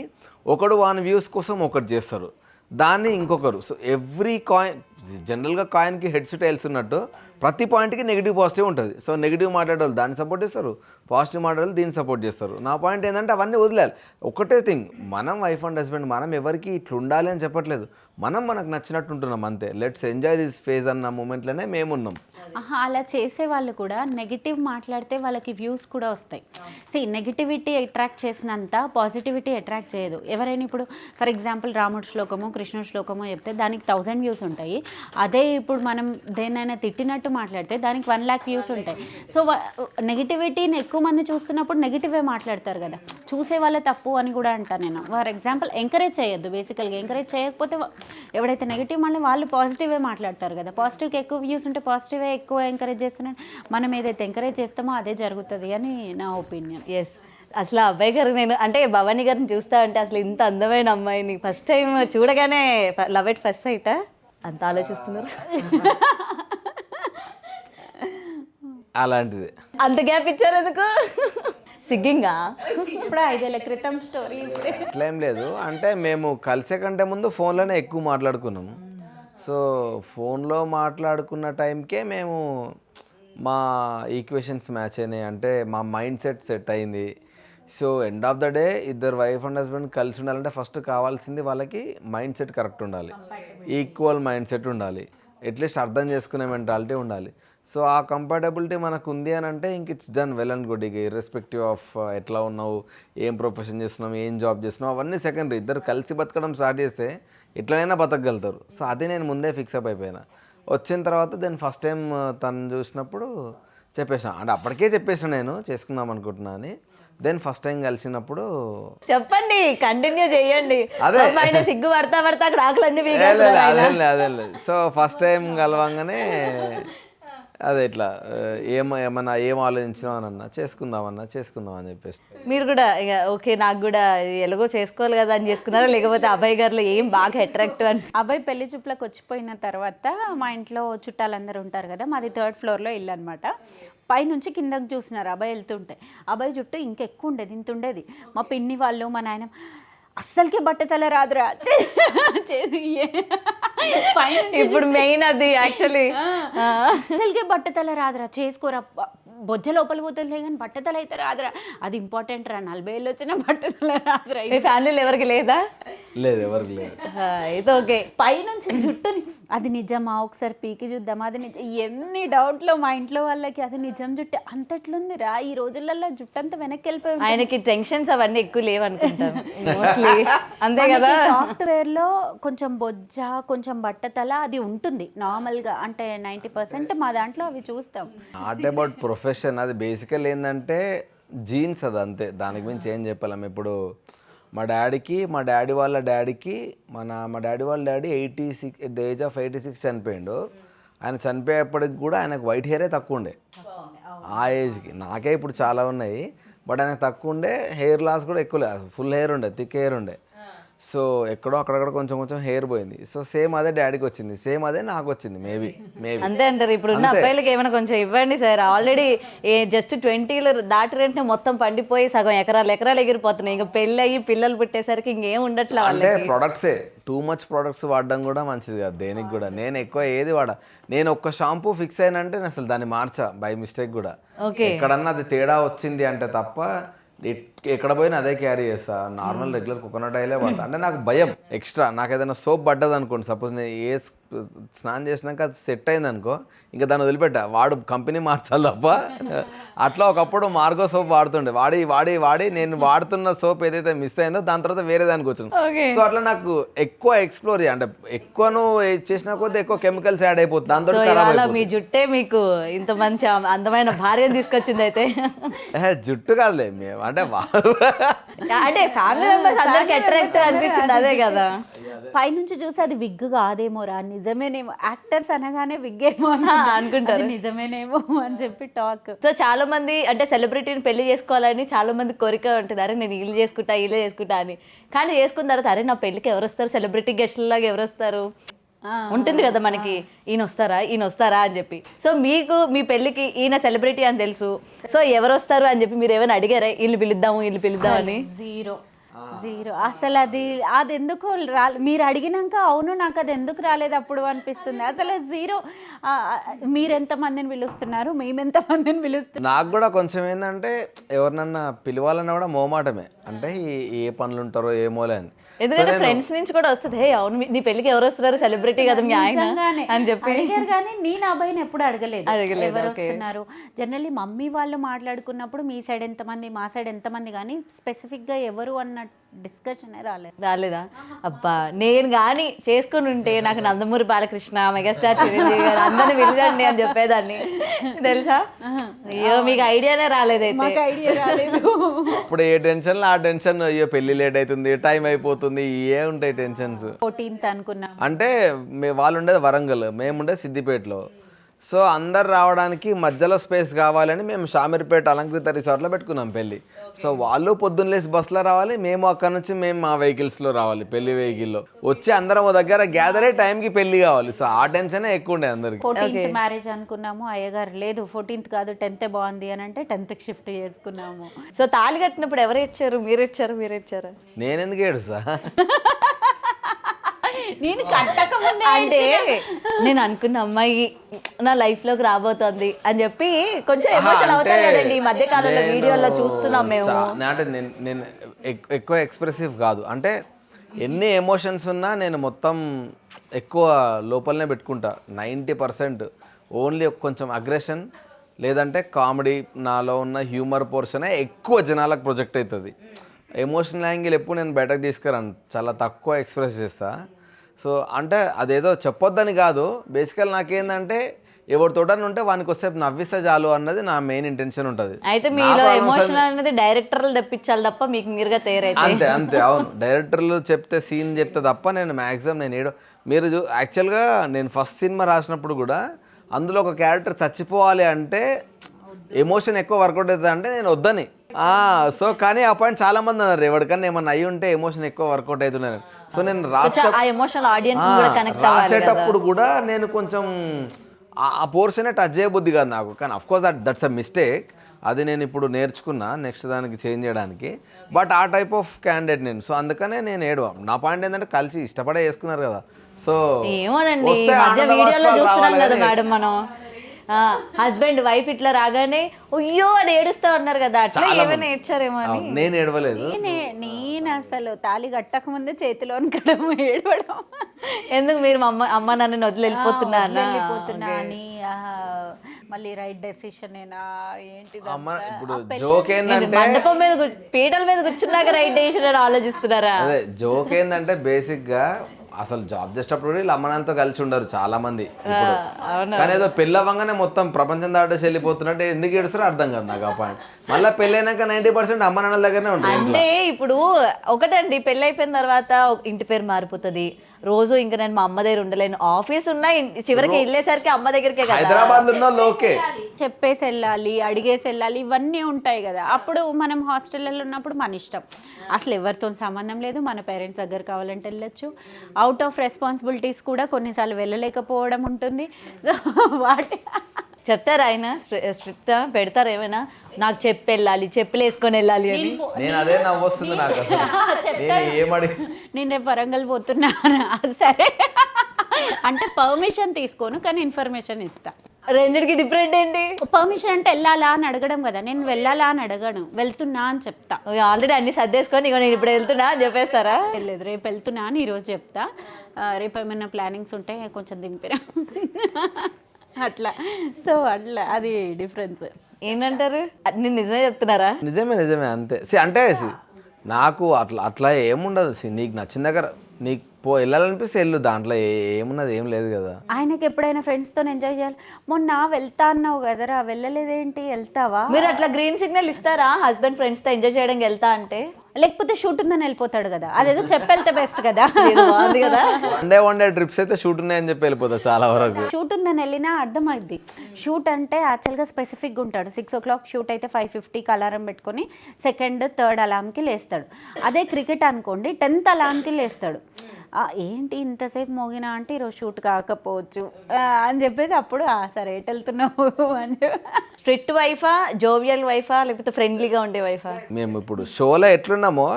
ఒకడు వాని వ్యూస్ కోసం ఒకటి చేస్తారు, దాన్ని ఇంకొకరు. సో ఎవ్రీ కాయిన్, జనరల్గా కాయిన్కి హెడ్స్ టైల్స్ ఉన్నట్టు ప్రతి పాయింట్కి నెగిటివ్ పాజిటివ్ ఉంటుంది. సో నెగిటివ్ మాట్లాడే దాన్ని సపోర్ట్ చేస్తారు, పాజిటివ్ మాట్లాడే దీన్ని సపోర్ట్ చేస్తారు. నా పాయింట్ ఏంటంటే అవన్నీ వదిలేయాలి. ఒకటే థింగ్, మనం వైఫ్ అండ్ హస్బెండ్, మనం ఎవరికి ఇట్లా ఉండాలి అని చెప్పట్లేదు, మనకు నచ్చినట్టు ఉంటున్నాం అంతే. లెట్స్ ఎంజాయ్ దిస్ ఫేజ్ అన్న మూమెంట్లోనే మేమున్నాం. అలా చేసే వాళ్ళు కూడా నెగిటివ్ మాట్లాడితే వాళ్ళకి వ్యూస్ కూడా వస్తాయి. నెగిటివిటీ అట్రాక్ట్ చేసినంత పాజిటివిటీ అట్రాక్ట్ చేయదు. ఎవరైనా ఇప్పుడు ఫర్ ఎగ్జాంపుల్ రాముడి శ్లోకము, కృష్ణుడి శ్లోకము చెప్తే దానికి 1000 వ్యూస్ ఉంటాయి. అదే ఇప్పుడు మనం దేనైనా తిట్టినట్టు మాట్లాడితే దానికి 1 lakh వ్యూస్ ఉంటాయి. సో నెగిటివిటీని ఎక్కువ మంది చూస్తున్నప్పుడు నెగిటివే మాట్లాడతారు కదా, చూసే వాళ్ళే తప్పు అని కూడా అంటాను నేను. ఫర్ ఎగ్జాంపుల్ ఎంకరేజ్ చేయొద్దు, బేసికల్గా ఎంకరేజ్ చేయకపోతే ఎవడైతే నెగిటివ్ మళ్ళీ వాళ్ళు పాజిటివే మాట్లాడతారు కదా. పాజిటివ్కి ఎక్కువ వ్యూస్ ఉంటే పాజిటివే ఎక్కువ ఎంకరేజ్ చేస్తున్నాను. మనం ఏదైతే ఎంకరేజ్ చేస్తామో అదే జరుగుతుంది అని నా ఒపీనియన్. ఎస్, అసలు అబ్బాయి గారు, నేను అంటే భవానీ గారిని చూస్తా అంటే అసలు ఇంత అందమైన అమ్మాయిని ఫస్ట్ టైం చూడగానే లవ్ ఎట్ ఫస్ట్ సైటా అంత ఆలోచిస్తున్నారు? అలాంటిది. అంత గ్యాప్ ఇచ్చారు ఎందుకు? సిగ్గింగా? ఇప్పుడు 5 ఏళ్ల క్రితం స్టోరీ. అట్లేం లేదు, అంటే మేము కలిసే కంటే ముందు ఫోన్లోనే ఎక్కువ మాట్లాడుకున్నాము. సో ఫోన్లో మాట్లాడుకున్న టైంకే మేము మా ఈక్వేషన్స్ మ్యాచ్ అయినాయి, అంటే మా మైండ్ సెట్ అయింది. So end of the day ఇద్దరు వైఫ్ అండ్ హస్బెండ్ కలిసి ఉండాలంటే ఫస్ట్ కావాల్సింది వాళ్ళకి మైండ్ సెట్ కరెక్ట్ ఉండాలి, ఈక్వల్ మైండ్ సెట్ ఉండాలి, అట్లీస్ట్ అర్థం చేసుకునే మెంటాలిటీ ఉండాలి. సో ఆ కంపాటబిలిటీ మనకు ఉంది అని అంటే ఇంక it's done well and good. ఇక ఇర్రెస్పెక్టివ్ ఆఫ్ ఎట్లా ఉన్నావు, ఏం ప్రొఫెషన్ చేస్తున్నావు, ఏం జాబ్ చేస్తున్నావు, అవన్నీ సెకండరీ. ఇద్దరు కలిసి బతకడం స్టార్ట్ చేస్తే ఎట్లనైనా బతకగలుగుతారు. సో అది నేను ముందే ఫిక్స్ అప్ అయిపోయినా. వచ్చిన తర్వాత దెన్ ఫస్ట్ టైం తను చూసినప్పుడు చెప్పేసిన, అంటే అప్పటికే చెప్పేసిన నేను చేసుకుందాం అనుకుంటున్నా అని. దెన్ ఫస్ట్ టైం కలిసినప్పుడు చెప్పండి, కంటిన్యూ చేయండి. అదే. ఆయన సిగ్గు పడతా పడతా అక్కడ ఆకులన్నీ అదేం లేదు. సో ఫస్ట్ టైం కలవంగానే అదే ఇట్లా ఏమన్నా ఏం ఆలోచించినావు అని అన్నా, చేసుకుందాం అని చెప్పేసి. మీరు కూడా ఇక ఓకే నాకు కూడా ఎలాగో చేసుకోవాలి కదా అని చేసుకున్నారా, లేకపోతే అబ్బాయి గారిలో ఏం బాగా అట్రాక్టివ్ అని? అబ్బాయి పెళ్లి చూపులకు వచ్చిపోయిన తర్వాత మా ఇంట్లో చుట్టాలందరూ ఉంటారు కదా, మాది 3rd ఫ్లోర్లో ఇల్లు అనమాట. పైనుంచి కిందకు చూసినారు అబ్బాయి వెళ్తుంటే. అబ్బాయి జుట్టు ఇంకెక్కువ ఉండేది, ఇంత ఉండేది. మా పిన్ని వాళ్ళు మా నాయన అస్సలకి బట్టతల రాదురా ఇప్పుడు మెయిన్ అది యాక్చువల్లీ అస్సలకి బట్టతల రాదురా, చేసుకోరా, బొజ్జ లోపల పోతుంది కానీ బట్టతల అయితే రాదురా, అది ఇంపార్టెంట్ రా, 40 ఏళ్ళు వచ్చినా బట్టతల రాదురా. మీ ఫ్యామిలీలో ఎవరికి లేదా? లేదు, ఎవరికి లేదు. అయితే ఓకే. పైనుంచి జుట్టుని అది నిజమా, ఒకసారి పీకి చూద్దాం, అది నిజం, ఎన్ని డౌట్లు మా ఇంట్లో వాళ్ళకి. అది నిజం జుట్టు అంతట్లుంది రా, ఈ రోజులలో జుట్టు అంతా వెనక్కి వెళ్ళిపోయి. ఆయనకి టెన్షన్స్ అవన్నీ ఎక్కువ లేవనుకుంటాను మోస్ట్లీ, అంతే కదా. సాఫ్ట్వేర్ లో కొంచెం బొజ్జ, కొంచెం బట్టతల అది ఉంటుంది నార్మల్గా, అంటే 90% మా దాంట్లో అవి చూస్తాం. నాట్ అబౌట్ ప్రొఫెషన్, అది బేసికల్ ఏంటంటే జీన్స్, అది అంతే, దానికి మించి ఏం చెప్పలేము. ఇప్పుడు మా డాడీ వాళ్ళ డాడీకి మా డాడీ వాళ్ళ daddy 86 at the age of 86 చనిపోయిండు. ఆయన చనిపోయేప్పటికి కూడా ఆయనకు వైట్ హెయిరే తక్కువ ఉండే ఆ ఏజ్కి. నాకే ఇప్పుడు చాలా ఉన్నాయి, బట్ ఆయనకు తక్కువ ఉండే. హెయిర్ లాస్ కూడా ఎక్కువ లేదు, ఫుల్ హెయిర్ ఉండే, థిక్ హెయిర్ ఉండే. సో ఎక్కడో అక్కడక్కడ కొంచెం హెయిర్ పోయింది. సో సేమ్ అదే డాడీకి వచ్చింది, సేమ్ అదే నాకు వచ్చింది. మేబీ అంతే అంటారు. ఇప్పుడు ఉన్న అబ్బాయిలకి ఏమైనా కొంచెం ఇవ్వండి సార్, ఆల్రెడీ జస్ట్ 20 దాటిరంటే మొత్తం పండిపోయి సగం ఎకరాలు ఎగిరిపోతున్నాయి. ఇంకా పెళ్ళి అయ్యి పిల్లలు పుట్టేసరికి ఇంకేం ఉండట్లే అంటే వాళ్ళకి. ప్రొడక్ట్సే టూ మచ్ ప్రొడక్ట్స్ వాడడం కూడా మంచిది కాదు దేనికి కూడా. నేను ఎక్కువ ఏది నేను ఒక్క షాంపూ ఫిక్స్ అయినంటే నేను అసలు దాన్ని మార్చా బై మిస్టేక్ కూడా. ఎక్కడన్నా అది తేడా వచ్చింది అంటే తప్ప ఎక్కడ పోయినా అదే క్యారీ చేస్తా. నార్మల్ రెగ్యులర్ కోకోనట్ ఆయిలే వాడతా. అంటే నాకు భయం ఎక్స్ట్రా, నాకు ఏదైనా సోప్ పడ్డది అనుకోండి, సపోజ్ నేను స్నానం చేసినాక అది సెట్ అయింది అనుకో, ఇంకా దాన్ని వదిలిపెట్టా, వాడు కంపెనీ మార్చాలి తప్ప. అట్లా ఒకప్పుడు మార్గో సోప్ వాడుతుండే, వాడి నేను వాడుతున్న సోప్ ఏదైతే మిస్ అయిందో దాని తర్వాత వేరే దానికి వచ్చింది. సో అట్లా నాకు ఎక్కువ ఎక్స్ప్లోర్ అంటే ఎక్కువ నువ్వు చేసిన కొద్దీ ఎక్కువ కెమికల్స్ యాడ్ అయిపోతుంది, దాంతో మీ జుట్టే మీకు ఇంత మంచి అందమైన భార్యను తీసుకొచ్చింది అయితే. జుట్టు కాదులే మేము, అంటే అంటే ఫ్యామిలీ మెంబర్స్ అందరికి అట్రాక్ట్ అనిపించింది అదే కదా. పైనుంచి చూసి అది విగ్ కాదేమోరా, నిజమేనేమో, యాక్టర్స్ అనగానే విగ్ ఏమో అనుకుంటారు, నిజమేనేమో అని చెప్పి టాక్. సో చాలా మంది అంటే సెలబ్రిటీని పెళ్లి చేసుకోవాలని చాలా మంది కోరిక ఉంటుంది, అరే నేను వీళ్ళు చేసుకుంటా అని. కానీ చేసుకున్న తర్వాత అరే నా పెళ్లికి ఎవరు వస్తారు, సెలబ్రిటీ గెస్ట్లాగా ఎవరు వస్తారు ఉంటుంది కదా మనకి, ఈయన వస్తారా అని చెప్పి. సో మీకు మీ పెళ్ళికి ఈయన సెలబ్రిటీ అని తెలుసు, సో ఎవరు వస్తారు అని చెప్పి మీరు ఏమైనా అడిగారా, వీళ్ళు పిలుద్దాం అని? జీరో అసలు అది ఎందుకు మీరు అడిగినాక అవును నాకు అది ఎందుకు రాలేదు అప్పుడు అనిపిస్తుంది. అసలు జీరో. మీరు ఎంతమందిని పిలుస్తున్నారు, మేము ఎంతమందిని పిలుస్తున్నాం. నాకు కూడా కొంచెం ఏంటంటే ఎవరినన్నా పిలవాలన్నా కూడా మోమాటమే, అంటే ఏ పనులు ఉంటారో ఏమోలే అని. ఎందుకంటే ఫ్రెండ్స్ నుంచి కూడా వస్తుంది, హే అవును నీ పెళ్లికి ఎవరు వస్తున్నారు, సెలబ్రిటీ కదా మీ ఆయన అని చెప్పి అడిగారు. కానీ నేను అబ్బాయిని ఎప్పుడు అడగలేదు ఎవరు వస్తున్నారు. జనరల్లీ మమ్మీ వాళ్ళు మాట్లాడుకున్నప్పుడు మీ సైడ్ ఎంతమంది, మా సైడ్ ఎంతమంది, కానీ స్పెసిఫిక్ గా ఎవరు అన్న డిస్కషన్ రాలేదా? అబ్బా నేను కానీ చేసుకుని ఉంటే నాకు నందమూరి బాలకృష్ణ, మెగాస్టార్ చిరంజీవి గారు అందరిని పిలిచండి అని చెప్పేదాన్ని తెలుసా. అయ్యో మీకు ఐడియానే రాలేదైతే. ఐడియా రాలేదు. ఇప్పుడు ఏ టెన్షన్ ఆ టెన్షన్, అయ్యో పెళ్లి లేట్ అవుతుంది, టైం అయిపోతుంది, ఏ ఉంటాయి టెన్షన్స్. 14th అనుకున్నా. అంటే వాళ్ళు ఉండేది వరంగల్, మేము ఉండేది సిద్దిపేటలో. సో అందరు రావడానికి మధ్యలో స్పేస్ కావాలని మేము షామీర్పేట అలంకృత రిసార్ట్లో పెట్టుకున్నాం పెళ్ళి. సో వాళ్ళు పొద్దున్న లేసి బస్సులో రావాలి, మేము అక్కడ నుంచి మేము మా వెహికల్స్లో రావాలి, పెళ్లి వెహికల్లో వచ్చి అందరం ఓ దగ్గర గ్యాదర్ అయ్యే టైంకి పెళ్లి కావాలి. సో ఆ టెన్షనే ఎక్కువ ఉండే అందరికి. 14th మ్యారేజ్ అనుకున్నాము, అయ్యగారు లేదు 14th కాదు 10th బాగుంది అని అంటే 10th షిఫ్ట్ చేసుకున్నాము. సో తాళి కట్టినప్పుడు ఎవరు ఇచ్చారు, మీరు ఇచ్చారా? నేను ఎందుకు ఏడుసా? నేను కట్టకముందే అంటే నేను అనుకున్న అమ్మాయి నా లైఫ్ లోకి రాబోతోంది అని చెప్పి కొంచెం ఎమోషన్ అవుతారు కదండి ఈ మధ్య కాలంలో, వీడియోలో చూస్తున్నాం మేము. అంటే నేను ఎక్కువ ఎక్స్ప్రెసివ్ కాదు, అంటే ఎన్ని ఎమోషన్స్ ఉన్నా నేను మొత్తం ఎక్కువ లోపలనే పెట్టుకుంటా. 90% ఓన్లీ కొంచెం అగ్రెషన్ లేదంటే కామెడీ, నాలో ఉన్న హ్యూమర్ పోర్షనే ఎక్కువ జనాలకు ప్రొజెక్ట్ అవుతుంది. ఎమోషనల్ యాంగిల్ ఎప్పుడు నేను బయటకు తీసుకురాను, చాలా తక్కువ ఎక్స్ప్రెస్ చేస్తా. సో అంటే అదేదో చెప్పొద్దని కాదు, బేసికల్ నాకేందంటే ఎవరితోటని ఉంటే వానికి వస్తే నవ్విస్తే చాలు అన్నది నా మెయిన్ ఇంటెన్షన్ ఉంటుంది. అయితే మీలో ఎమోషనల్ అనేది డైరెక్టర్లు తెప్పించాలి తప్ప మీకు మీరుగా తయారైతే అంతే అంతే అవును, డైరెక్టర్లు చెప్తే సీన్ చెప్తే తప్ప నేను మ్యాక్సిమం నేను మీరు యాక్చువల్గా నేను ఫస్ట్ సినిమా రాసినప్పుడు కూడా అందులో ఒక క్యారెక్టర్ చచ్చిపోవాలి అంటే ఎమోషన్ ఎక్కువ వర్కౌట్ అవుతుంది అంటే నేను వద్దని. సో కానీ ఆ పాయింట్ చాలా మంది అన్నారు ఎవరికన్నా ఏమన్నా అయ్యి ఉంటే ఎమోషన్ ఎక్కువ వర్కౌట్ అవుతున్నారు. సో నేను రాసేటప్పుడు కూడా నేను కొంచెం ఆ పోర్షనే టచ్ చేయబుద్ధి కాదు నాకు, కానీ అఫ్కోర్స్ దట్స్ అ మిస్టేక్, అది నేను ఇప్పుడు నేర్చుకున్నా నెక్స్ట్ దానికి చేంజ్ చేయడానికి. బట్ ఆ టైప్ ఆఫ్ క్యాండిడేట్ నేను, సో అందుకనే నేను ఏడవ. నా పాయింట్ ఏంటంటే కలిసి ఇష్టపడే వేసుకున్నారు కదా, సో ఏమోనండి వీడియోలో చూస్తున్నాం కదా మేడం మనం హస్బెండ్ వైఫ్ ఇట్లా రాగానే అయ్యో అని ఏడుస్తా ఉన్నారు కదా, అట్లా ఏమైనా ఏడ్చారేమో అని. నేను ఏడవలేదు, నేను అసలు తాళి కట్టక ముందే చేతిలో ఏడవడం. ఎందుకు మీరు మా అమ్మ నన్ను వదిలి వెళ్ళిపోతున్నా అని, మళ్ళీ రైట్ డెసిషన్ ఏంటి ఇప్పుడు జోక్ ఏంటంటే మండపం మీద పీటల మీద కూర్చున్నాక రైట్ డెసిషన్ అని ఆలోచిస్తున్నారా? అదే జోక్ ఏంటంటే బేసిక్ గా అసలు జాబ్ చేసేటప్పుడు వీళ్ళు అమ్మనాన్నతో కలిసి ఉండరు చాలా మంది ఇప్పుడు. కానీ ఏదో పెళ్ళి అవ్వగానే మొత్తం ప్రపంచం దాటేసి వెళ్ళిపోతున్నట్టు ఎందుకు ఏడుస్తారో అర్థం కాదు నాకు ఆ పాయింట్. మళ్ళీ పెళ్ళైనాక 90% అమ్మ నాన్నల దగ్గరనే ఉంటుంది. అంటే ఇప్పుడు ఒకటండి పెళ్ళి అయిపోయిన తర్వాత ఇంటి పేరు మారిపోతుంది, రోజు ఇంకా నేను మా అమ్మ దగ్గర ఉండలేను, ఆఫీస్ ఉన్నా చివరికి వెళ్ళేసరికి అమ్మ దగ్గరికే కదా. హైదరాబాద్ ఉన్న లోకే చెప్పేసి వెళ్ళాలి, అడిగేసి వెళ్ళాలి, ఇవన్నీ ఉంటాయి కదా. అప్పుడు మనం హాస్టల్లో ఉన్నప్పుడు మన ఇష్టం, అసలు ఎవరితో సంబంధం లేదు, మన పేరెంట్స్ దగ్గర కావాలంటే వెళ్ళొచ్చు. అవుట్ ఆఫ్ రెస్పాన్సిబిలిటీస్ కూడా కొన్నిసార్లు వెళ్ళలేకపోవడం ఉంటుంది. వాటి చెప్తారా ఆయన స్ట్రిక్ట్ పెడతారు ఏమైనా, నాకు చెప్పి వెళ్ళాలి, చెప్పులు వేసుకొని వెళ్ళాలి అని? నేను అదే నవ్వొస్తుంది నాకు అసలు. నేను రేపు వరంగల్ పోతున్నా, సరే అంటే పర్మిషన్ తీసుకోను కానీ ఇన్ఫర్మేషన్ ఇస్తా. రెండిటికి డిఫరెంట్ ఏంటి? పర్మిషన్ అంటే వెళ్ళాలా అని అడగడం కదా, నేను వెళ్ళాలా అని అడగను, వెళ్తున్నా అని చెప్తా. ఆల్రెడీ అన్ని సర్దేసుకొని ఇక నేను ఇప్పుడు వెళ్తున్నా అని చెప్పేస్తారా? లేదు, రేపు వెళ్తున్నా అని ఈరోజు చెప్తా. రేపు ఏమైనా ప్లానింగ్స్ ఉంటే కొంచెం దింపిరా అట్లా. సో అట్లా అది డిఫరెన్స్. ఏంటంటారు? నేను నిజమే చెప్తున్నారా? నిజమే అంతే. అంటే నాకు అట్లా ఏముండదు. నీకు నచ్చిన దగ్గర నీకు వెళ్ళాలనిపిస్తే వెళ్ళు, దాంట్లో ఏమున్నది ఏం లేదు కదా. ఆయనకి ఎప్పుడైనా ఫ్రెండ్స్తో ఎంజాయ్ చేయాలి, మొన్న వెళ్తా అన్నావు కదరా వెళ్ళలేదేంటి, వెళ్తావా? మీరు అట్లా గ్రీన్ సిగ్నల్ ఇస్తారా హస్బెండ్ ఫ్రెండ్స్తో ఎంజాయ్ చేయడానికి వెళ్తా అంటే? లేకపోతే షూట్ ఉందని వెళ్ళిపోతాడు కదా, అదేదో చెప్పెళ్తే బెస్ట్ కదా. బాగుంది కదా. వన్ డే ట్రిప్స్ అయితే షూట్ ఉన్నాయని చెప్పి వెళ్ళిపోతా చాలా వరకు. షూట్ ఉందని వెళ్ళినా అర్థమైంది. షూట్ అంటే యాక్చువల్గా స్పెసిఫిక్గా ఉంటాడు. 6 o'clock షూట్ అయితే 5:50కి అలారం పెట్టుకొని 2nd, 3rd అలారంకి లేస్తాడు. అదే క్రికెట్ అనుకోండి 10th అలారంకి లేస్తాడు. ఏంటి ఇంతసేపు మోగినా అంటే ఈరోజు షూట్ కాకపోవచ్చు అని చెప్పేసి అప్పుడు సరే ఎటు వెళ్తున్నావు అని. స్ట్రిక్ట్ వైఫా, జోవియల్ వైఫా, లేకపోతే ఫ్రెండ్లీగా ఉండే వైఫా? మేము ఇప్పుడు షోలో ఎట్లున్నామో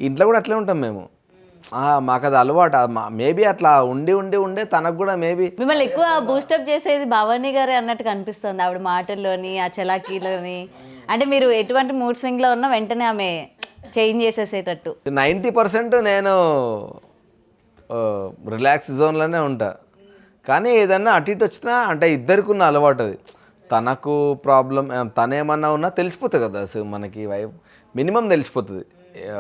ఇంట్లో కూడా అట్లే ఉంటాం మేము. మాకు అది అలవాటు. మేబీ అట్లా ఉండే తనకు కూడా మేబీ. మిమ్మల్ని ఎక్కువ బూస్టప్ చేసేది భవానీ గారే అన్నట్టుగా అనిపిస్తుంది ఆవిడ మాటల్లోని, ఆ చలాకీలోని. అంటే మీరు ఎటువంటి మూడ్ స్వింగ్లో ఉన్నా వెంటనే ఆమె చేంజ్ చేసేసేటట్టు. 90% నేను రిలాక్స్ జోన్లోనే ఉంటా. కానీ ఏదన్నా అటు ఇటు వచ్చినా అంటే ఇద్దరికి ఉన్న అలవాటు అది. తనకు ప్రాబ్లం తనేమన్నా ఉన్నా తెలిసిపోతుంది కదా. సో మనకి మినిమం తెలిసిపోతుంది.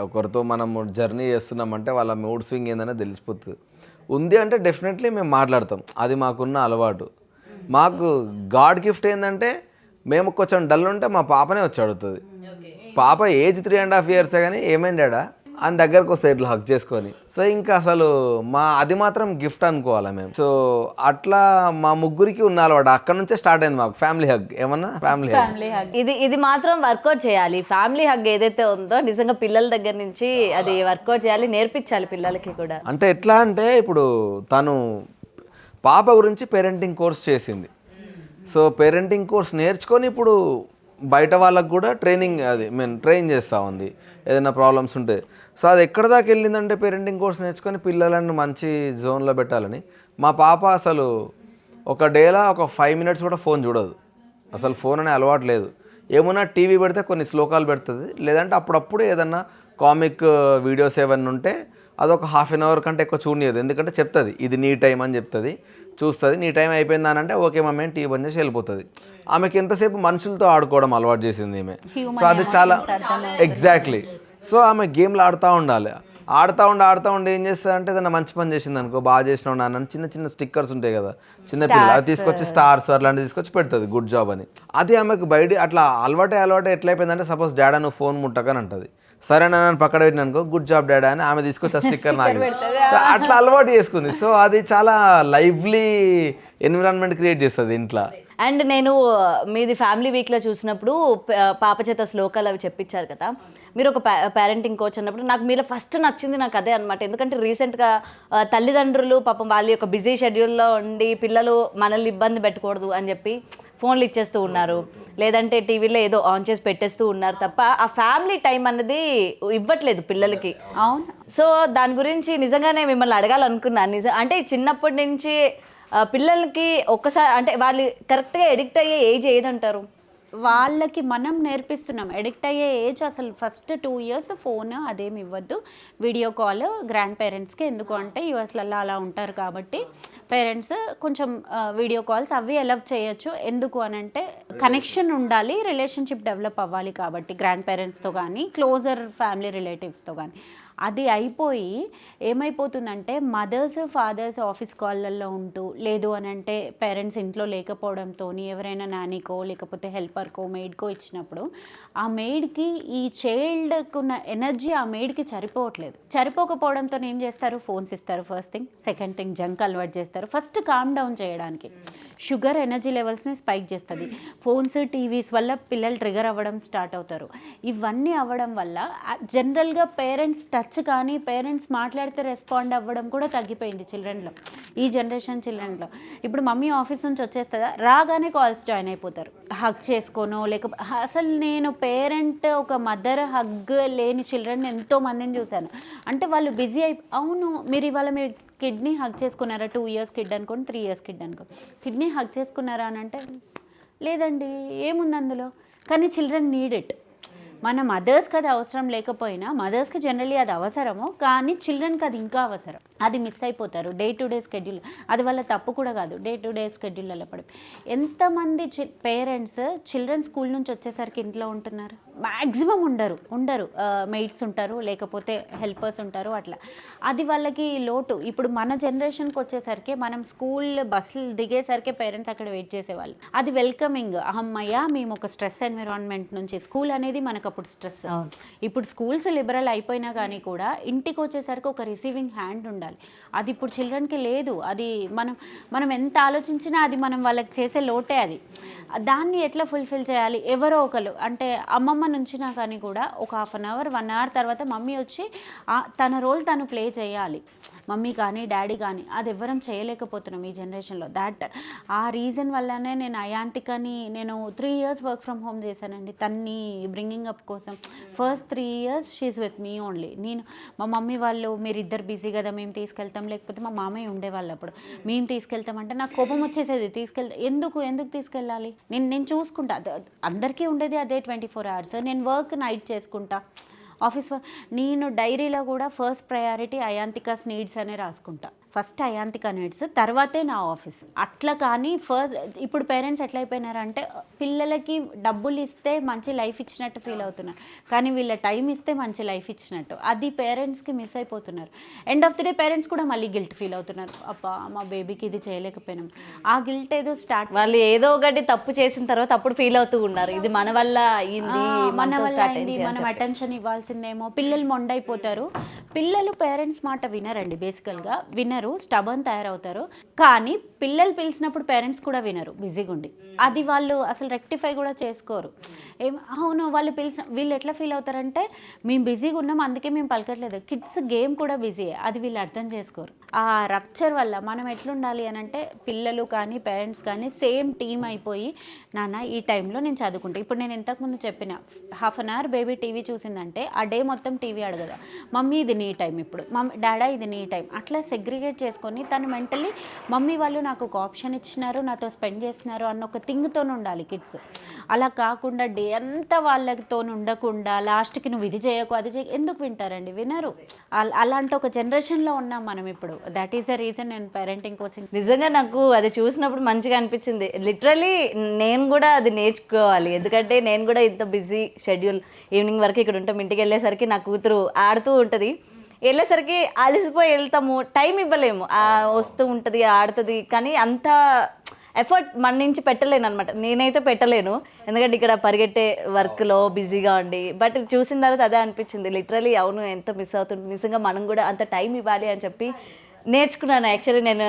ఒకరితో మనం జర్నీ చేస్తున్నామంటే వాళ్ళ మూడ్ స్వింగ్ ఏందనే తెలిసిపోతుంది. ఉంది అంటే డెఫినెట్లీ మేము మాట్లాడతాం, అది మాకున్న అలవాటు. మాకు గాడ్ గిఫ్ట్ ఏంటంటే మేము కొంచెం డల్ ఉంటే మా పాపనే వచ్చి అడుగుతుంది. పాప ఏజ్ 3.5 years కానీ ఏమైందా అని దగ్గరకు వస్తే ఇట్లా హక్ చేసుకొని. సో ఇంకా అసలు అది మాత్రం గిఫ్ట్ అనుకోవాలి మేము. సో అట్లా మా ముగ్గురికి ఉన్న అలవాటు అక్కడ నుంచే స్టార్ట్ అయింది మాకు. ఫ్యామిలీ హగ్ ఏమన్నా ఫ్యామిలీ హగ్ ఇది మాత్రం వర్కౌట్ చేయాలి. ఫ్యామిలీ హగ్ ఏదైతే ఉందో నిజంగా పిల్లల దగ్గర నుంచి అది వర్కౌట్ చేయాలి, నేర్పించాలి పిల్లలకి కూడా. అంటే ఎట్లా అంటే ఇప్పుడు తను పాప గురించి పేరెంటింగ్ కోర్స్ చేసింది. సో పేరెంటింగ్ కోర్స్ నేర్చుకొని ఇప్పుడు బయట వాళ్ళకు కూడా ట్రైన్ చేస్తూ ఉంది ఏదైనా ప్రాబ్లమ్స్ ఉంటే. సో అది ఎక్కడ దాకా వెళ్ళిందంటే పేరెంటింగ్ కోర్స్ నేర్చుకొని పిల్లలను మంచి జోన్లో పెట్టాలని. మా పాప అసలు ఒక డేలా ఒక 5 minutes కూడా ఫోన్ చూడదు. అసలు ఫోన్ అనే అలవాటు లేదు. ఏమన్నా టీవీ పెడితే కొన్ని శ్లోకాలు పెడుతుంది, లేదంటే అప్పుడప్పుడు ఏదన్నా కామిక్ వీడియోస్ ఏమన్నా ఉంటే అదొక 1/2 hour కంటే ఎక్కువ చూడలేదు. ఎందుకంటే చెప్తుంది ఇది నీ టైం అని చెప్తుంది, చూస్తుంది. నీ టైం అయిపోయిందని అంటే ఓకే మమ్మీ టీవీ బంద్ చేసి వెళ్ళిపోతుంది. ఆమెకి ఎంతసేపు మనుషులతో ఆడుకోవడం అలవాటు చేసింది ఈమె. సో అది చాలా ఎగ్జాక్ట్లీ. సో ఆమె గేమ్లు ఆడుతూ ఉండాలి. ఆడుతూ ఉండి ఏం చేస్తారంటే ఏదైనా మంచి పని చేసింది అనుకో, బాగా చేసినావు నాన్న చిన్న చిన్న స్టిక్కర్స్ ఉంటాయి కదా చిన్న పిల్లలు, అది తీసుకొచ్చి స్టార్స్ అట్లాంటివి తీసుకొచ్చి పెడుతుంది గుడ్ జాబ్ అని. అది ఆమెకు బయట అట్లా అలవాటే ఎట్లయిపోయిందంటే సపోజ్ డాడా నువ్వు ఫోన్ ముట్టకని అంటది, సరే నన్ను పక్కన పెట్టిన అనుకో గుడ్ జాబ్ డాడా అని ఆమె తీసుకొచ్చి ఆ స్టిక్కర్ నాకు అట్లా అలవాటు చేసుకుంది. సో అది చాలా లైవ్లీ ఎన్విరాన్మెంట్ క్రియేట్ చేస్తుంది ఇంట్లో. అండ్ నేను మీది ఫ్యామిలీ వీక్లో చూసినప్పుడు పాప చేత శ్లోకాలు అవి చెప్పించారు కదా, మీరు ఒక పేరెంటింగ్ కోచ్ అన్నప్పుడు నాకు మీరు ఫస్ట్ నచ్చింది నాకు అదే అనమాట. ఎందుకంటే రీసెంట్గా తల్లిదండ్రులు పాపం వాళ్ళ యొక్క బిజీ షెడ్యూల్లో ఉండి పిల్లలు మనల్ని ఇబ్బంది పెట్టకూడదు అని చెప్పి ఫోన్లు ఇచ్చేస్తూ ఉన్నారు, లేదంటే టీవీలో ఏదో ఆన్ చేసి పెట్టేస్తూ ఉన్నారు తప్ప ఆ ఫ్యామిలీ టైం అన్నది ఇవ్వట్లేదు పిల్లలకి. అవును. సో దాని గురించి నిజంగానే మిమ్మల్ని అడగాలనుకున్నాను. అంటే చిన్నప్పటి నుంచి పిల్లలకి ఒక్కసారి అంటే వాళ్ళు కరెక్ట్గా ఎడిక్ట్ అయ్యే ఏజ్ ఏదంటారు? వాళ్ళకి మనం నేర్పిస్తున్నాం. ఎడిక్ట్ అయ్యే ఏజ్ అసలు ఫస్ట్ 2 years ఫోన్ అదేమి ఇవ్వద్దు. వీడియో కాల్ గ్రాండ్ పేరెంట్స్కి, ఎందుకు అంటే యూఎస్లలో అలా ఉంటారు కాబట్టి పేరెంట్స్ కొంచెం వీడియో కాల్స్ అవి అలౌ చేయొచ్చు. ఎందుకు అని అంటే కనెక్షన్ ఉండాలి, రిలేషన్షిప్ డెవలప్ అవ్వాలి కాబట్టి గ్రాండ్ పేరెంట్స్తో కానీ క్లోజర్ ఫ్యామిలీ రిలేటివ్స్తో కానీ. అది అయిపోయి ఏమైపోతుందంటే మదర్స్ ఫాదర్స్ ఆఫీస్ కాళ్ళల్లో ఉంటూ, లేదు అని అంటే పేరెంట్స్ ఇంట్లో లేకపోవడంతో ఎవరైనా నానీకో లేకపోతే హెల్పర్కో మెయిడ్కో ఇచ్చినప్పుడు ఆ మెయిడ్కి ఈ చైల్డ్కి ఉన్న ఎనర్జీ ఆ మెయిడ్కి సరిపోకపోవడంతో ఏం చేస్తారు, ఫోన్స్ ఇస్తారు first thing. Second thing junk అలవాటు చేస్తారు. ఫస్ట్ కామ్ డౌన్ చేయడానికి షుగర్ ఎనర్జీ లెవెల్స్ని స్పైక్ చేస్తుంది. ఫోన్స్ టీవీస్ వల్ల పిల్లలు ట్రిగర్ అవ్వడం స్టార్ట్ అవుతారు. ఇవన్నీ అవ్వడం వల్ల జనరల్గా పేరెంట్స్ టచ్ కానీ పేరెంట్స్ మాట్లాడితే రెస్పాండ్ అవ్వడం కూడా తగ్గిపోయింది చిల్డ్రన్లో, ఈ జనరేషన్ చిల్డ్రన్లో. ఇప్పుడు మమ్మీ ఆఫీస్ నుంచి వచ్చేస్తుందా, రాగానే కాల్స్ జాయిన్ అయిపోతారు, హగ్ చేసుకోనో లేకపోతే. అసలు నేను పేరెంట్ ఒక మదర్ హగ్ లేని చిల్డ్రన్ ఎంతో మందిని చూశాను. అంటే వాళ్ళు బిజీ అవును మీరు ఇవాళ మీ కిడ్నీ హగ్ చేసుకున్నారా, 2 years కిడ్ అనుకోండి 3 years కిడ్ అనుకోండి, కిడ్నీ హగ్ చేసుకున్నారా అని అంటే లేదండి ఏముంది అందులో. కానీ చిల్డ్రన్ నీడ్ ఇట్. మన మదర్స్కి అది అవసరం లేకపోయినా, మదర్స్కి జనరల్లీ అది అవసరము, కానీ చిల్డ్రన్కి అది ఇంకా అవసరం. అది మిస్ అయిపోతారు డే టు డే స్కెడ్యూల్. అది వాళ్ళ తప్పు కూడా కాదు, డే టు డే స్కెడ్యూల్లో పడి. ఎంతమంది పేరెంట్స్ చిల్డ్రన్ స్కూల్ నుంచి వచ్చేసరికి ఇంట్లో ఉంటున్నారు? మ్యాక్సిమం ఉండరు మెయిడ్స్ ఉంటారు, లేకపోతే హెల్పర్స్ ఉంటారు, అట్లా. అది వాళ్ళకి లోటు. ఇప్పుడు మన జనరేషన్కి వచ్చేసరికి మనం స్కూల్ బస్సులు దిగేసరికి పేరెంట్స్ అక్కడ వెయిట్ చేసేవాళ్ళు. అది వెల్కమింగ్. అమ్మయ్య మేము ఒక స్ట్రెస్ ఎన్విరాన్మెంట్ నుంచి, స్కూల్ అనేది మనకు అప్పుడు స్ట్రెస్. ఇప్పుడు స్కూల్స్ లిబరల్ అయిపోయినా కానీ కూడా ఇంటికి వచ్చేసరికి ఒక రిసీవింగ్ హ్యాండ్ ఉండాలి. అది ఇప్పుడు చిల్డ్రన్కి లేదు. అది మనం ఎంత ఆలోచించినా అది మనం వాళ్ళకి చేసే లోటే. అది దాన్ని ఎట్లా ఫుల్ఫిల్ చేయాలి? ఎవరో ఒకరు అంటే అమ్మమ్మ నుంచినా కానీ కూడా ఒక 1/2 hour 1 hour తర్వాత మమ్మీ వచ్చి తన రోల్ తను ప్లే చేయాలి. మమ్మీ కానీ డాడీ కానీ అది ఎవ్వరం చేయలేకపోతున్నాం ఈ జనరేషన్లో. ఆ రీజన్ వల్లనే నేను అయాంతికని 3 years వర్క్ ఫ్రమ్ హోమ్ చేశానండి. తన్ని బ్రింగింగ్ అప్ కోసం first 3 years she is with me only. మా మమ్మీ వాళ్ళు మీరు ఇద్దరు బిజీ కదా మేము తీసుకెళ్తాం, లేకపోతే మా మామయ్య ఉండేవాళ్ళు అప్పుడు, మేము తీసుకెళ్తామంటే నాకు కోపం వచ్చేసేది. ఎందుకు తీసుకెళ్ళాలి, నేను చూసుకుంటా. అందరికీ ఉండేది అదే 24 hours. నేను వర్క్ నైట్ చేసుకుంటా, ఆఫీస్ వర్క్. నేను డైరీలో కూడా ఫస్ట్ ప్రయారిటీ అయాంతికాస్ నీడ్స్ అనే రాసుకుంటా. ఫస్ట్ అయాంతిక నీడ్స్, తర్వాతే నా ఆఫీస్. అట్లా కానీ ఇప్పుడు పేరెంట్స్ ఎట్లా అయిపోయినారంటే పిల్లలకి డబ్బులు ఇస్తే మంచి లైఫ్ ఇచ్చినట్టు ఫీల్ అవుతున్నారు, కానీ వీళ్ళ టైం ఇస్తే మంచి లైఫ్ ఇచ్చినట్టు. అది పేరెంట్స్కి మిస్ అయిపోతున్నారు. End of the day parents కూడా మళ్ళీ గిల్ట్ ఫీల్ అవుతున్నారు. అబ్బా మా బేబీకి ఇది చేయలేకపోయినాం. ఆ గిల్ట్ ఏదో వాళ్ళు ఏదో ఒకటి తప్పు చేసిన తర్వాత అప్పుడు ఫీల్ అవుతూ ఉన్నారు, ఇది మన వల్ల అయింది, మనం అటెన్షన్ ఇవ్వాల్సిందేమో. పిల్లలు మొండైపోతారు. పిల్లలు పేరెంట్స్ మాట వినరండి, బేసికల్గా వినరు, స్టబర్న్ తయారవుతారు. కానీ పిల్లలు పిలిచినప్పుడు పేరెంట్స్ కూడా వినరు, బిజీగా ఉండి. అది వాళ్ళు అసలు రెక్టిఫై కూడా చేసుకోరు. అవును వాళ్ళు వీళ్ళు ఎట్లా ఫీల్ అవుతారంటే మేము బిజీగా ఉన్నాం అందుకే మేము పలకట్లేదు. కిడ్స్ గేమ్ కూడా బిజీయే, అది వీళ్ళు అర్థం చేసుకోరు. ఆ రప్చర్ వల్ల మనం ఎట్లుండాలి అని అంటే పిల్లలు కానీ పేరెంట్స్ కానీ సేమ్ టీమ్ అయిపోయి, నాన్న ఈ టైంలో నేను చదువుకుంటా. ఇప్పుడు నేను ఇంతకుముందు చెప్పిన 1/2 hour బేబీ టీవీ చూసిందంటే ఆ డే మొత్తం టీవీ అడగదా, మమ్మీ ఇది నీ టైం, ఇప్పుడు డాడా ఇది నీ టైం. అట్లా సెగ్రిగేట్ చేసుకొని తను మెంటల్లీ మమ్మీ వాళ్ళు నాకు ఒక ఆప్షన్ ఇచ్చినారు, నాతో స్పెండ్ చేస్తున్నారు అన్న ఒక థింగ్తో ఉండాలి కిడ్స్. అలా కాకుండా డే అంతా వాళ్ళతో ఉండకుండా లాస్ట్కి నువ్వు ఇది చేయకు అది చేయ, ఎందుకు వింటారండి? వినరు. అలాంటి ఒక జనరేషన్లో ఉన్నాం మనం ఇప్పుడు. దట్ ఈస్ ద రీజన్ నేను పేరెంటింగ్ కోచింగ్. నిజంగా నాకు అది చూసినప్పుడు మంచిగా అనిపించింది. లిటరలీ నేను కూడా అది నేర్చుకోవాలి, ఎందుకంటే నేను కూడా ఇంత బిజీ షెడ్యూల్, ఈవినింగ్ వరకు ఇక్కడ ఉంటాం, ఇంటికి వెళ్ళేసరికి నా కూతురు ఆడుతూ ఉంటుంది. వెళ్ళేసరికి అలసిపోయి వెళ్తాము, టైం ఇవ్వలేము. వస్తూ ఉంటుంది, ఆడుతుంది, కానీ అంత ఎఫర్ట్ మన నుంచి పెట్టలేను అనమాట. నేనైతే పెట్టలేను, ఎందుకంటే ఇక్కడ పరిగెట్టే వర్క్లో బిజీగా ఉండి. బట్ చూసిన తర్వాత అదే అనిపించింది, లిటరలీ అవును ఎంత మిస్ అవుతుంది, నిజంగా మనం కూడా అంత టైం ఇవ్వాలి అని చెప్పి నేర్చుకున్నాను. యాక్చువల్లీ నేను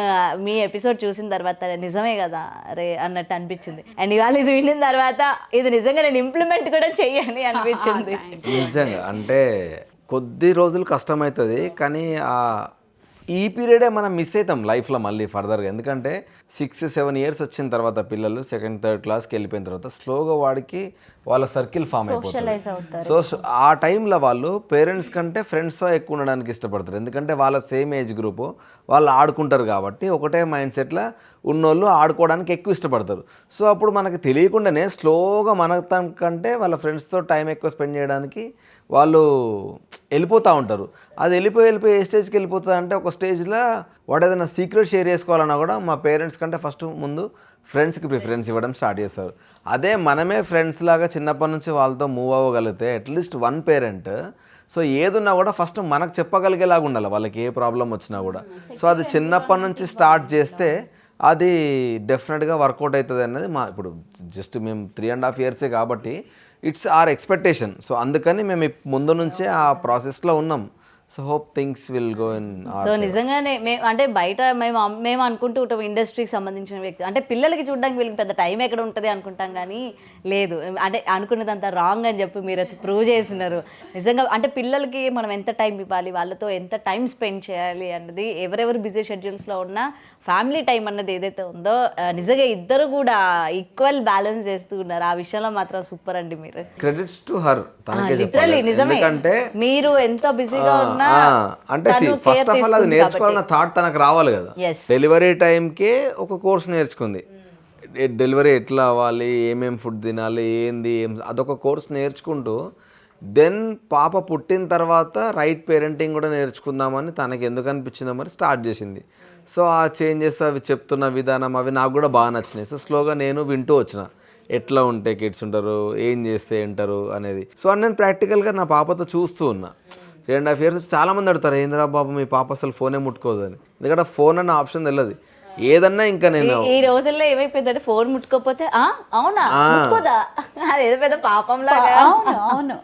మీ ఎపిసోడ్ చూసిన తర్వాత నిజమే కదా అరే అన్నట్టు అనిపించింది. అండ్ ఇవాళ ఇది వినిన తర్వాత ఇది నిజంగా నేను ఇంప్లిమెంట్ కూడా చెయ్యాలి అనిపించింది. నిజంగా అంటే కొద్ది రోజులు కష్టమవుతుంది, కానీ ఈ పీరియడే మనం మిస్ అవుతాం లైఫ్లో మళ్ళీ ఫర్దర్గా. ఎందుకంటే 6-7 ఇయర్స్ వచ్చిన తర్వాత పిల్లలు 2nd, 3rd క్లాస్కి వెళ్ళిపోయిన తర్వాత స్లోగా వాడికి వాళ్ళ సర్కిల్ ఫామ్ అయిపోతుంది. సో ఆ టైంలో వాళ్ళు పేరెంట్స్ కంటే ఫ్రెండ్స్తో ఎక్కువ ఉండడానికి ఇష్టపడతారు, ఎందుకంటే వాళ్ళ సేమ్ ఏజ్ గ్రూపు, వాళ్ళు ఆడుకుంటారు కాబట్టి ఒకటే మైండ్ సెట్లో ఉన్నోళ్ళు ఆడుకోవడానికి ఎక్కువ ఇష్టపడతారు. సో అప్పుడు మనకి తెలియకుండానే స్లోగా మన కంటే వాళ్ళ ఫ్రెండ్స్తో టైం ఎక్కువ స్పెండ్ చేయడానికి వాళ్ళు వెళ్ళిపోతూ ఉంటారు. అది వెళ్ళిపోయి ఏ స్టేజ్కి వెళ్ళిపోతుంది అంటే, ఒక స్టేజ్లో వాడు ఏదైనా సీక్రెట్ షేర్ చేసుకోవాలన్నా కూడా మా పేరెంట్స్ కంటే ఫస్ట్ ముందు ఫ్రెండ్స్కి ప్రిఫరెన్స్ ఇవ్వడం స్టార్ట్ చేస్తారు. అదే మనమే ఫ్రెండ్స్ లాగా చిన్నప్పటి నుంచి వాళ్ళతో మూవ్ అవ్వగలిగితే అట్లీస్ట్ వన్ పేరెంట్ సో ఏదున్నా కూడా ఫస్ట్ మనకు చెప్పగలిగేలాగా ఉండాలి వాళ్ళకి ఏ ప్రాబ్లం వచ్చినా కూడా. సో అది చిన్నప్పటి నుంచి స్టార్ట్ చేస్తే అది డెఫినెట్గా వర్కౌట్ అవుతుంది అన్నది ఇప్పుడు జస్ట్ మేము 3.5 years కాబట్టి ఇట్స్ ఆర్ ఎక్స్పెక్టేషన్. సో అందుకని మేము ముందు నుంచే ఆ ప్రాసెస్లో ఉన్నాం. So hope things will go in. So నిజంగానే మేము అంటే బయట మేము అనుకుంటూ ఉంటాం ఇండస్ట్రీకి సంబంధించిన వ్యక్తి అంటే పిల్లలకి చూడడానికి వీళ్ళకి పెద్ద టైం ఎక్కడ ఉంటుంది అనుకుంటాం, కానీ లేదు, అంటే అనుకున్నదంతా రాంగ్ అని చెప్పి మీరు ప్రూవ్ చేస్తున్నారు. నిజంగా అంటే పిల్లలకి మనం ఎంత టైం ఇవ్వాలి, వాళ్ళతో ఎంత టైం స్పెండ్ చేయాలి అన్నది ఎవరెవరు బిజీ షెడ్యూల్స్లో ఉన్నా ఫ్యామిలీ టైం అన్నది ఏదైతే ఉందో నిజంగా ఇద్దరు కూడా ఈక్వల్ బ్యాలెన్స్ చేస్తూ ఉన్నారు. ఆ విషయంలో మాత్రం సూపర్ అండి మీరు. Credits to her. లిటరల్లీ నిజమే, మీరు ఎంత బిజీగా ఉన్నా అంటే ఫస్ట్ ఆఫ్ ఆల్ అది నేర్చుకోవాలన్న థాట్ తనకు రావాలి కదా. డెలివరీ టైంకే ఒక కోర్స్ నేర్చుకుంది, డెలివరీ ఎట్లా అవ్వాలి, ఏమేమి ఫుడ్ తినాలి, అదొక కోర్స్ నేర్చుకుంటూ దెన్ పాప పుట్టిన తర్వాత రైట్ పేరెంటింగ్ కూడా నేర్చుకుందామని తనకి ఎందుకు అనిపించిందో మరి స్టార్ట్ చేసింది. సో ఆ చేంజెస్ అవి చెప్తున్న విధానం అవి నాకు కూడా బాగా నచ్చినాయి. సో స్లోగా నేను వింటూ వచ్చిన ఎట్లా ఉంటే కిడ్స్ ఉంటారు, ఏం చేస్తే ఉంటారు అనేది. సో అని నేను ప్రాక్టికల్గా నా పాపతో చూస్తూ ఉన్నా. 3.5 years చాలామంది అడుగుతారు ఏంద్రా బాబు మీ పాప అసలు ఫోనే ముట్టుకోదు అని. ఎందుకంటే ఫోన్ అన్న ఆప్షన్ తెలియదు ఏదన్నా. ఇంకా నేను ఈ రోజుల్లో ఏమైపోయిందంటే ఫోన్ ముట్టుకోకపోతే అవునా ముట్టుకోదా, అదేదో పెద్ద పాపం లాగా. అవును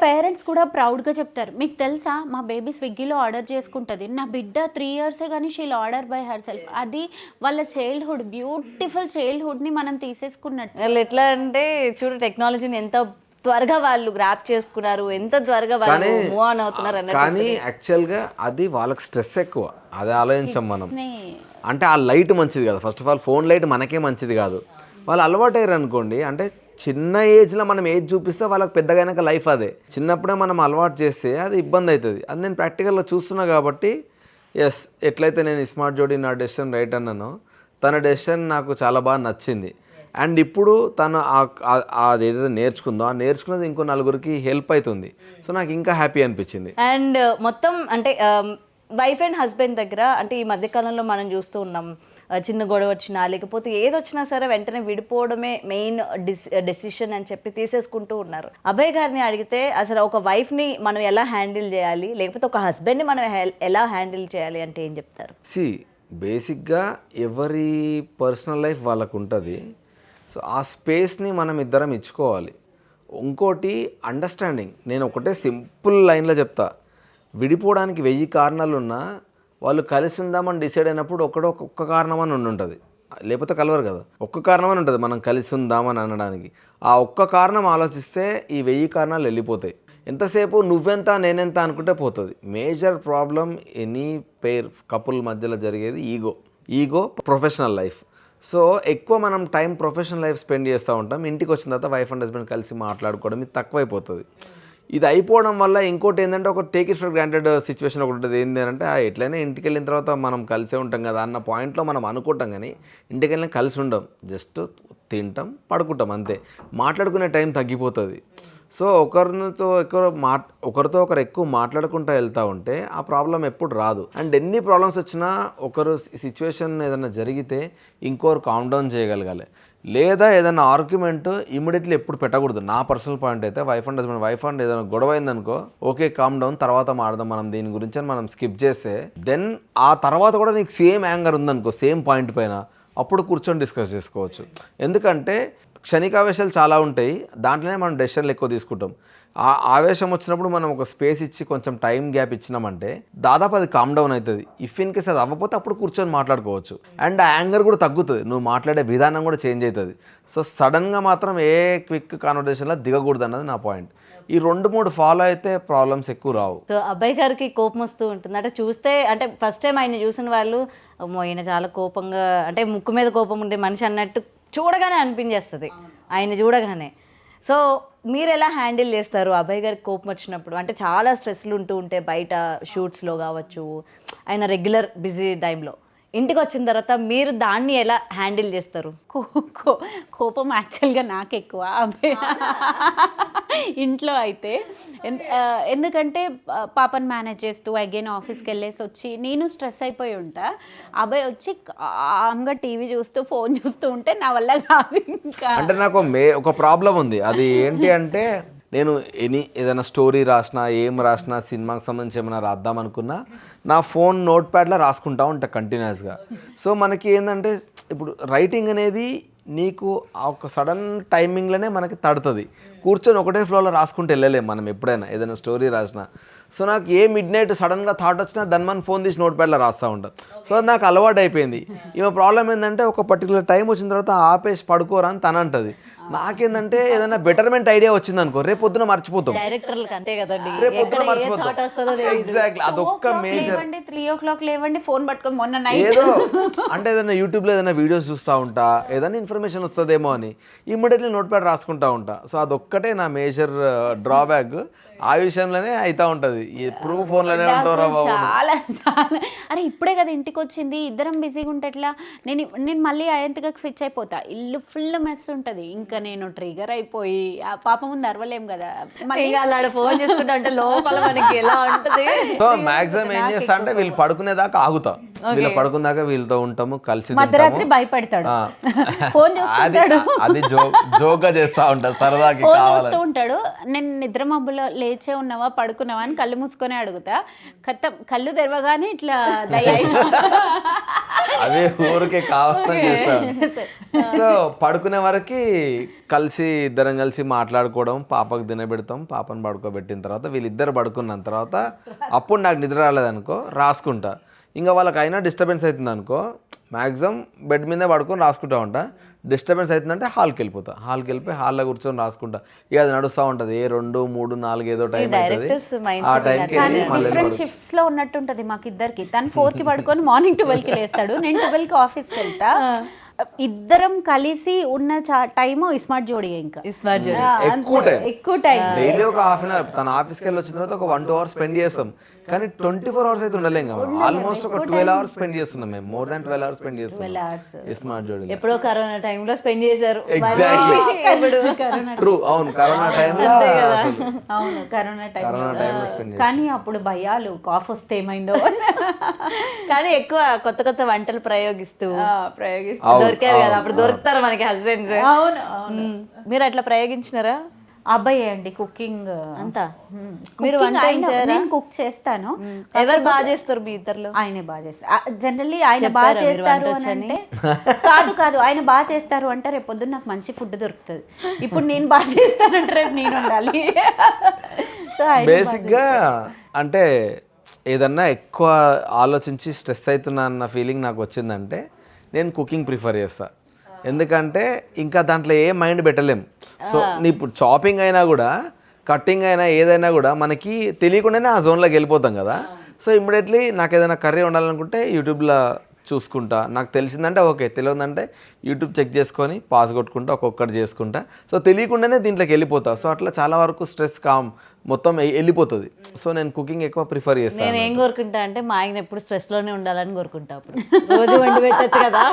పేరెంట్స్ కూడా ప్రౌడ్గా చెప్తారు, మీకు తెలుసా మా బేబీ స్విగ్గీలో ఆర్డర్ చేసుకుంటుంది, నా బిడ్డ 3 years కానీ she'll order by her self. అది వాళ్ళ చైల్డ్హుడ్, బ్యూటిఫుల్ చైల్డ్హుడ్ని మనం తీసేసుకున్నట్టు. వాళ్ళు ఎట్లా అంటే చూడు టెక్నాలజీని ఎంత త్వరగా వాళ్ళు గ్రాప్ చేసుకున్నారు, ఎంత త్వరగా వాళ్ళు మూవ్ ఆన్ అవుతున్నారు అన్నట్టు. కానీ యాక్చువల్గా అది వాళ్ళకి స్ట్రెస్ ఎక్కువ, అది ఆలోచించాం మనం. అంటే ఆ లైట్ మంచిది కాదు, first of all phone light మనకే మంచిది కాదు. వాళ్ళు అలవాటు అయ్యారు అనుకోండి, అంటే చిన్న ఏజ్లో మనం ఏజ్ చూపిస్తే వాళ్ళకి పెద్దగైనాక లైఫ్ అదే. చిన్నప్పుడే మనం అలవాటు చేస్తే అది ఇబ్బంది అవుతుంది. అది నేను ప్రాక్టికల్గా చూస్తున్నా కాబట్టి ఎస్, ఎట్లయితే నేను స్మార్ట్ జోడీ నా డెసిషన్ రైట్ అన్నానో తన డెసిషన్ నాకు చాలా బాగా నచ్చింది. అండ్ ఇప్పుడు తను అది ఏదైతే నేర్చుకుందో ఆ నేర్చుకున్నది ఇంకో నలుగురికి హెల్ప్ అవుతుంది. సో నాకు ఇంకా హ్యాపీ అనిపించింది. అండ్ మొత్తం అంటే వైఫ్ అండ్ హస్బెండ్ దగ్గర అంటే ఈ మధ్యకాలంలో మనం చూస్తూ ఉన్నాం, చిన్న గొడవ వచ్చినా లేకపోతే ఏది వచ్చినా సరే వెంటనే విడిపోవడమే మెయిన్ డెసిషన్ అని చెప్పి తీసేసుకుంటూ ఉన్నారు. అభయ్ గారిని అడిగితే అసలు ఒక వైఫ్ని మనం ఎలా హ్యాండిల్ చేయాలి, లేకపోతే ఒక హస్బెండ్ని మనం ఎలా హ్యాండిల్ చేయాలి అంటే ఏం చెప్తారు? బేసిక్గా ఎవరి పర్సనల్ లైఫ్ వాళ్ళకు ఉంటుంది. సో ఆ స్పేస్ని మనం ఇద్దరం ఇచ్చుకోవాలి. ఇంకోటి అండర్స్టాండింగ్. నేను ఒకటే సింపుల్ లైన్లో చెప్తా, విడిపోవడానికి 1000 కారణాలు ఉన్నా వాళ్ళు కలిసి ఉందామని డిసైడ్ అయినప్పుడు ఒక్క కారణం అని ఉంటుంది, లేకపోతే కలవరు కదా. ఒక్క కారణం అని ఉంటుంది మనం కలిసి ఉందామని అనడానికి. ఆ ఒక్క కారణం ఆలోచిస్తే ఈ 1000 కారణాలు వెళ్ళిపోతాయి. ఎంతసేపు నువ్వెంత నేనెంత అనుకుంటే పోతుంది. మేజర్ ప్రాబ్లం ఎనీ పేర్ కపుల్ మధ్యలో జరిగేది ఈగో, ప్రొఫెషనల్ లైఫ్. సో ఎక్కువ మనం టైం ప్రొఫెషనల్ లైఫ్ స్పెండ్ చేస్తూ ఉంటాం, ఇంటికి వచ్చిన తర్వాత వైఫ్ అండ్ హస్బెండ్ కలిసి మాట్లాడుకోవడం ఇది తక్కువైపోతుంది. ఇది అయిపోవడం వల్ల ఇంకోటి ఏంటంటే ఒక take it for granted situation ఒకటి ఉంటుంది. ఏంటి అంటే ఎట్లయినా ఇంటికి వెళ్ళిన తర్వాత మనం కలిసే ఉంటాం కదా అన్న పాయింట్లో మనం అనుకుంటాం, కానీ ఇంటికి వెళ్ళినా కలిసి ఉండం, జస్ట్ తింటాం పడుకుంటాం అంతే. మాట్లాడుకునే టైం తగ్గిపోతుంది. సో ఒకరితో ఒకరు ఎక్కువ మాట్లాడుకుంటూ వెళ్తూ ఉంటే ఆ ప్రాబ్లం ఎప్పుడు రాదు. అండ్ ఎన్ని ప్రాబ్లమ్స్ వచ్చినా ఒకరు సిచ్యువేషన్ ఏదైనా జరిగితే ఇంకోరు కామ్ డౌన్ చేయగలగాలి. లేదా ఏదైనా ఆర్గ్యుమెంట్ ఇమీడియట్లీ ఎప్పుడు పెట్టకూడదు. నా పర్సనల్ పాయింట్ అయితే వైఫ్ అండ్ ఏదైనా గొడవ అయిందనుకో, ఓకే కామ్ డౌన్, తర్వాత మాడదాం మనం దీని గురించి అని మనం స్కిప్ చేస్తే, దెన్ ఆ తర్వాత కూడా నీకు సేమ్ యాంగర్ ఉందనుకో సేమ్ పాయింట్ పైన, అప్పుడు కూర్చొని డిస్కస్ చేసుకోవచ్చు. ఎందుకంటే క్షణికావేశాలు చాలా ఉంటాయి, దాంట్లోనే మనం డెసిషన్లు ఎక్కువ తీసుకుంటాం. ఆ ఆవేశం వచ్చినప్పుడు మనం ఒక స్పేస్ ఇచ్చి కొంచెం టైం గ్యాప్ ఇచ్చినామంటే దాదాపు అది కామ్ డౌన్ అవుతుంది. ఇఫ్ ఇన్ కేస్ అది అవ్వకపోతే అప్పుడు కూర్చొని మాట్లాడుకోవచ్చు. అండ్ ఆ యాంగర్ కూడా తగ్గుతుంది, నువ్వు మాట్లాడే విధానం కూడా చేంజ్ అవుతుంది. సో సడన్గా మాత్రం ఏ క్విక్ కాన్వర్జేషన్లో దిగకూడదు అన్నది నా పాయింట్. ఈ 2-3 ఫాలో అయితే ప్రాబ్లమ్స్ ఎక్కువ రావు. సో అబ్బాయి గారికి కోపం వస్తూ ఉంటుంది అంటే చూస్తే, అంటే ఫస్ట్ టైం ఆయన చూసిన వాళ్ళు అమ్మో ఈయన చాలా కోపంగా, అంటే ముక్కు మీద కోపం ఉండే మనిషి అన్నట్టు చూడగానే అనిపించేస్తుంది ఆయన చూడగానే. సో మీరు ఎలా హ్యాండిల్ చేస్తారు అబ్బాయి గారికి కోపం వచ్చినప్పుడు? అంటే చాలా స్ట్రెస్లు ఉంటూ ఉంటే బయట షూట్స్లో కావచ్చు, ఆయన రెగ్యులర్ బిజీ టైంలో, ఇంటికి వచ్చిన తర్వాత మీరు దాన్ని ఎలా హ్యాండిల్ చేస్తారు? కోపం యాక్చువల్గా నాకు ఎక్కువ అబ్బాయి ఇంట్లో అయితే. ఎందుకంటే పాపని మేనేజ్ చేస్తూ అగైన్ ఆఫీస్కి వెళ్ళేసి వచ్చి నేను స్ట్రెస్ అయిపోయి ఉంటా. అబ్బాయి వచ్చి ఆమ్గా టీవీ చూస్తూ ఫోన్ చూస్తూ ఉంటే నా వల్ల కాదు. ఇంకా అంటే నాకు ఒక ప్రాబ్లం ఉంది. అది ఏంటి అంటే, నేను ఏదైనా స్టోరీ రాసినా ఏం రాసినా సినిమాకి సంబంధించి ఏమైనా రాద్దాం అనుకున్నా నా ఫోన్ నోట్ ప్యాడ్లో రాసుకుంటా ఉంటా కంటిన్యూస్గా. సో మనకి ఏంటంటే ఇప్పుడు రైటింగ్ అనేది నీకు ఒక సడన్ టైమింగ్లోనే మనకి తడుతుంది. కూర్చొని ఒకటే ఫ్లోలో రాసుకుంటూ వెళ్ళలేము మనం ఎప్పుడైనా ఏదైనా స్టోరీ రాసినా. సో నాకు ఏ మిడ్ నైట్ సడన్గా థాట్ వచ్చినా దాన్ని మనం ఫోన్ తీసి నోట్ ప్యాడ్లో రాస్తూ ఉంటాం. సో అది నాకు అలవాటు అయిపోయింది. ఈమె ప్రాబ్లం ఏంటంటే ఒక పర్టికులర్ టైం వచ్చిన తర్వాత ఆపేసి పడుకోరా అని తను అంటది. నాకేందంటే ఏదైనా బెటర్మెంట్ ఐడియా వచ్చింది అనుకో, రేపు పొద్దున మర్చిపోతాం. డైరెక్టర్లకు అంతే కదండి, రేపు పొద్దున మర్చిపోతాం. ఎగ్జాక్ట్లీ అదొక్క మేజర్. 3 లేవండి ఫోన్ పట్టుకొని మొన్న నైట్ ఏదో అంటే ఏదైనా యూట్యూబ్లో ఏదైనా వీడియోస్ చూస్తూ ఉంటా, ఏదైనా ఇన్ఫర్మేషన్ వస్తుందేమో అని ఇమ్మీడియట్లీ నోట్ ప్యాడ్ రాసుకుంటా ఉంటా. సో అదొక్కటే నా మేజర్ డ్రాబ్యాక్. ఆ విషయంలోనే అవుతూ ఉంటుంది, ఎప్పుడు ఫోన్లోనే ఉంటారా బాబు. చాలా చాలా అరే ఇప్పుడే కదా ఇంటికి వచ్చింది, ఇద్దరం బిజీగా ఉంటే ఎట్లా, నేను మళ్ళీ అయంతగా స్విచ్ అయిపోతా, ఇల్లు ఫుల్ మెస్ ఉంటుంది. ఇంకా నేను ట్రిగర్ అయిపోయి ఆ పాప ముందు అరవలేం కదా, మళ్ళీ అలా ఫోన్ చేసుకుంటా అంటే లోపల మనకి ఎలా ఉంటుంది. సో మాక్సిమం ఏం చేస్తా అంటే వీళ్ళు పడుకునేదాకా ఆగుతా, వీళ్ళు పడుకునేదాకా వీళ్ళతో ఉంటాము, కలిసి మధ్యరాత్రి భయపడతాడు, ఫోన్ చూస్తుంటాడు, అది జోక్గా చేస్తా ఉంటాడు, సరదాకి ఫోన్ చూస్తూ ఉంటాడు. నేను నిద్ర మబ్బులో లేచే ఉన్నావా పడుకున్నావా అని కళ్ళు మూసుకొని అడుగుతా, కళ్ళు తెరవగానే ఇట్లా అదే ఊరికే కావాలని చేస్తాను. సో పడుకునే వరకు కలిసి ఇద్దరం కలిసి మాట్లాడుకోవడం, పాపకు తినబెడతాం, పాపను పడుకోబెట్టిన తర్వాత వీళ్ళిద్దరు పడుకున్న తర్వాత అప్పుడు నాకు నిద్ర రాలేదనుకో రాసుకుంటా. ఇంకా వాళ్ళకి అయినా డిస్టర్బెన్స్ అవుతుంది అనుకో మ్యాక్సిమం బెడ్ మీదే పడుకొని రాసుకుంటా ఉంటా. డిస్టర్బెన్స్ అవుతుందంటే హాల్కి వెళ్ళిపోతా, హాల్కి వెళ్ళిపోయి హాల్లో కూర్చొని రాసుకుంటా. ఇక అది నడుస్తూ ఉంటుంది, 2, 3, 4 ఏదో టైం అవుతుంది. ఆ టైంకి డిఫరెంట్ షిఫ్ట్స్ లో ఉన్నట్టు ఉంటుంది మాకు ఇద్దరికి. తను 4కి పడుకొని మార్నింగ్ 12కి లేస్తాడు, నేను 12కి ఆఫీస్కి వెళ్తా. ఇద్దరం కలిసి ఉన్న టైము స్మార్ట్ జోడీ. ఇంకా స్మార్ట్ జోడీ ఎక్కువ టైం డైలీ ఒక హాఫ్ అన్ అవర్. తన ఆఫీస్కి వెళ్ళి వచ్చిన తర్వాత ఒక 1-2 అవర్స్ స్పెండ్ చేస్తాం. కానీ 24 అవర్స్ అయితే ఉండలేం కదా, ఆల్మోస్ట్ ఒక 12 అవర్స్ స్పెండ్ చేస్తున్నాం మేము, మోర్ దాన్ 12 అవర్స్ స్పెండ్ చేస్తున్నాం స్మార్ట్ జోడీ. ఎప్పుడో కరోనా టైంలో స్పెండ్ చేశారు. ట్రూ, అవును కరోనా టైంలో, అవును కరోనా టైంలో స్పెండ్. కానీ అప్పుడు భయాలు, కాఫ్ వస్తే ఏమైందో. కానీ ఎక్కువ కొత్త కొత్త వంటలు ప్రయోగిస్తూ దొరికారు కదా, అప్పుడు దొరుకుతారు మనకి హస్బెండ్స్. అవును, మీరు అట్లా ప్రయోగించినారా? అబ్బాయి అండి కుకింగ్ అంతా. మీరు వంట నేను కుక్ చేస్తాను. ఎవరు బాగా చేస్తారు మీ ఇద్దరులో? ఆయనే బాగా చేస్తారు. జనరల్లీ ఆయన బాగా చేస్తారు అని అంటే కాదు ఆయన బాగా చేస్తారు అంటే రేపు పొద్దున్న నాకు మంచి ఫుడ్ దొరుకుతుంది. ఇప్పుడు నేను బాగా చేస్తానంటే రేపు నేను ఉండాలి. సో బేసిక్గా అంటే ఏదన్నా ఎక్కువ ఆలోచించి స్ట్రెస్ అవుతున్నా అన్న ఫీలింగ్ నాకు వచ్చిందంటే నేను కుకింగ్ ప్రిఫర్ చేస్తా. ఎందుకంటే ఇంకా దాంట్లో ఏ మైండ్ పెట్టలేం. సో నీ ఇప్పుడు చాపింగ్ అయినా కూడా, కట్టింగ్ అయినా, ఏదైనా కూడా మనకి తెలియకుండానే ఆ జోన్లోకి వెళ్ళిపోతాం కదా. సో ఇమ్మీడియట్లీ నాకు ఏదైనా కర్రీ వండాలనుకుంటే యూట్యూబ్లో చూసుకుంటా, నాకు తెలిసిందంటే ఓకే, తెలియదంటే యూట్యూబ్ చెక్ చేసుకొని పాస్ కొట్టుకుంటా, ఒక్కొక్కటి చేసుకుంటా. సో తెలియకుండానే దీంట్లోకి వెళ్ళిపోతా. సో అట్లా చాలా వరకు స్ట్రెస్ మొత్తం వెళ్ళిపోతుంది. సో నేను కుకింగ్ ఎక్కువ ప్రిఫర్ చేస్తాను. నేను ఏం కోరుకుంటా అంటే మా ఆయన ఎప్పుడు స్ట్రెస్లోనే ఉండాలని కోరుకుంటా. అప్పుడు రోజు వండి పెట్టచ్చు కదా.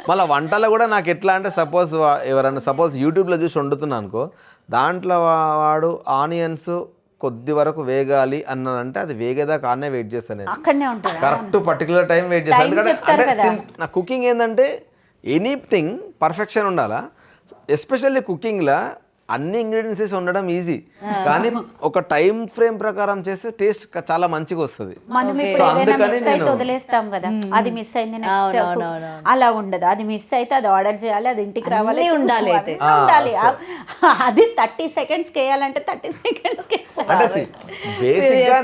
మళ్ళీ వంటలో కూడా నాకు ఎట్లా అంటే సపోజ్ ఎవరైనా యూట్యూబ్లో చూసి వండుతున్నా అనుకో, దాంట్లో వాడు ఆనియన్స్ కొద్ది వరకు వేగాలి అన్నానంటే అది వేగేదాకా ఆనే వెయిట్ చేస్తాను నేను. అక్కడనే ఉంటారు. కరెక్ట్ పర్టికులర్ టైం వెయిట్ చేస్తాను. ఎందుకంటే అంటే నా కుకింగ్ ఏంటంటే ఎనీథింగ్ పర్ఫెక్షన్ ఉండాలా. ఎస్పెషల్లీ కుకింగ్లో అన్ని ఇంగ్రీడియంట్స్ ఉండడం ఈజీ, కానీ ఒక టైం ఫ్రేమ్ ప్రకారం చేస్తే టేస్ట్ చాలా మంచిగా వస్తుంది. మనం ఇప్పుడు ఏదైనా మిస్ అయితే వదిలేస్తాం కదా, అది మిస్ అయింది నెక్స్ట్ అలా ఉండదు. అది మిస్ అయితే అది ఆర్డర్ చేయాలి, అది ఇంటికి రావాలి, ఉండాలి. అది 30 seconds వేయాలంటే 30 seconds అంటే బేసిక్ గా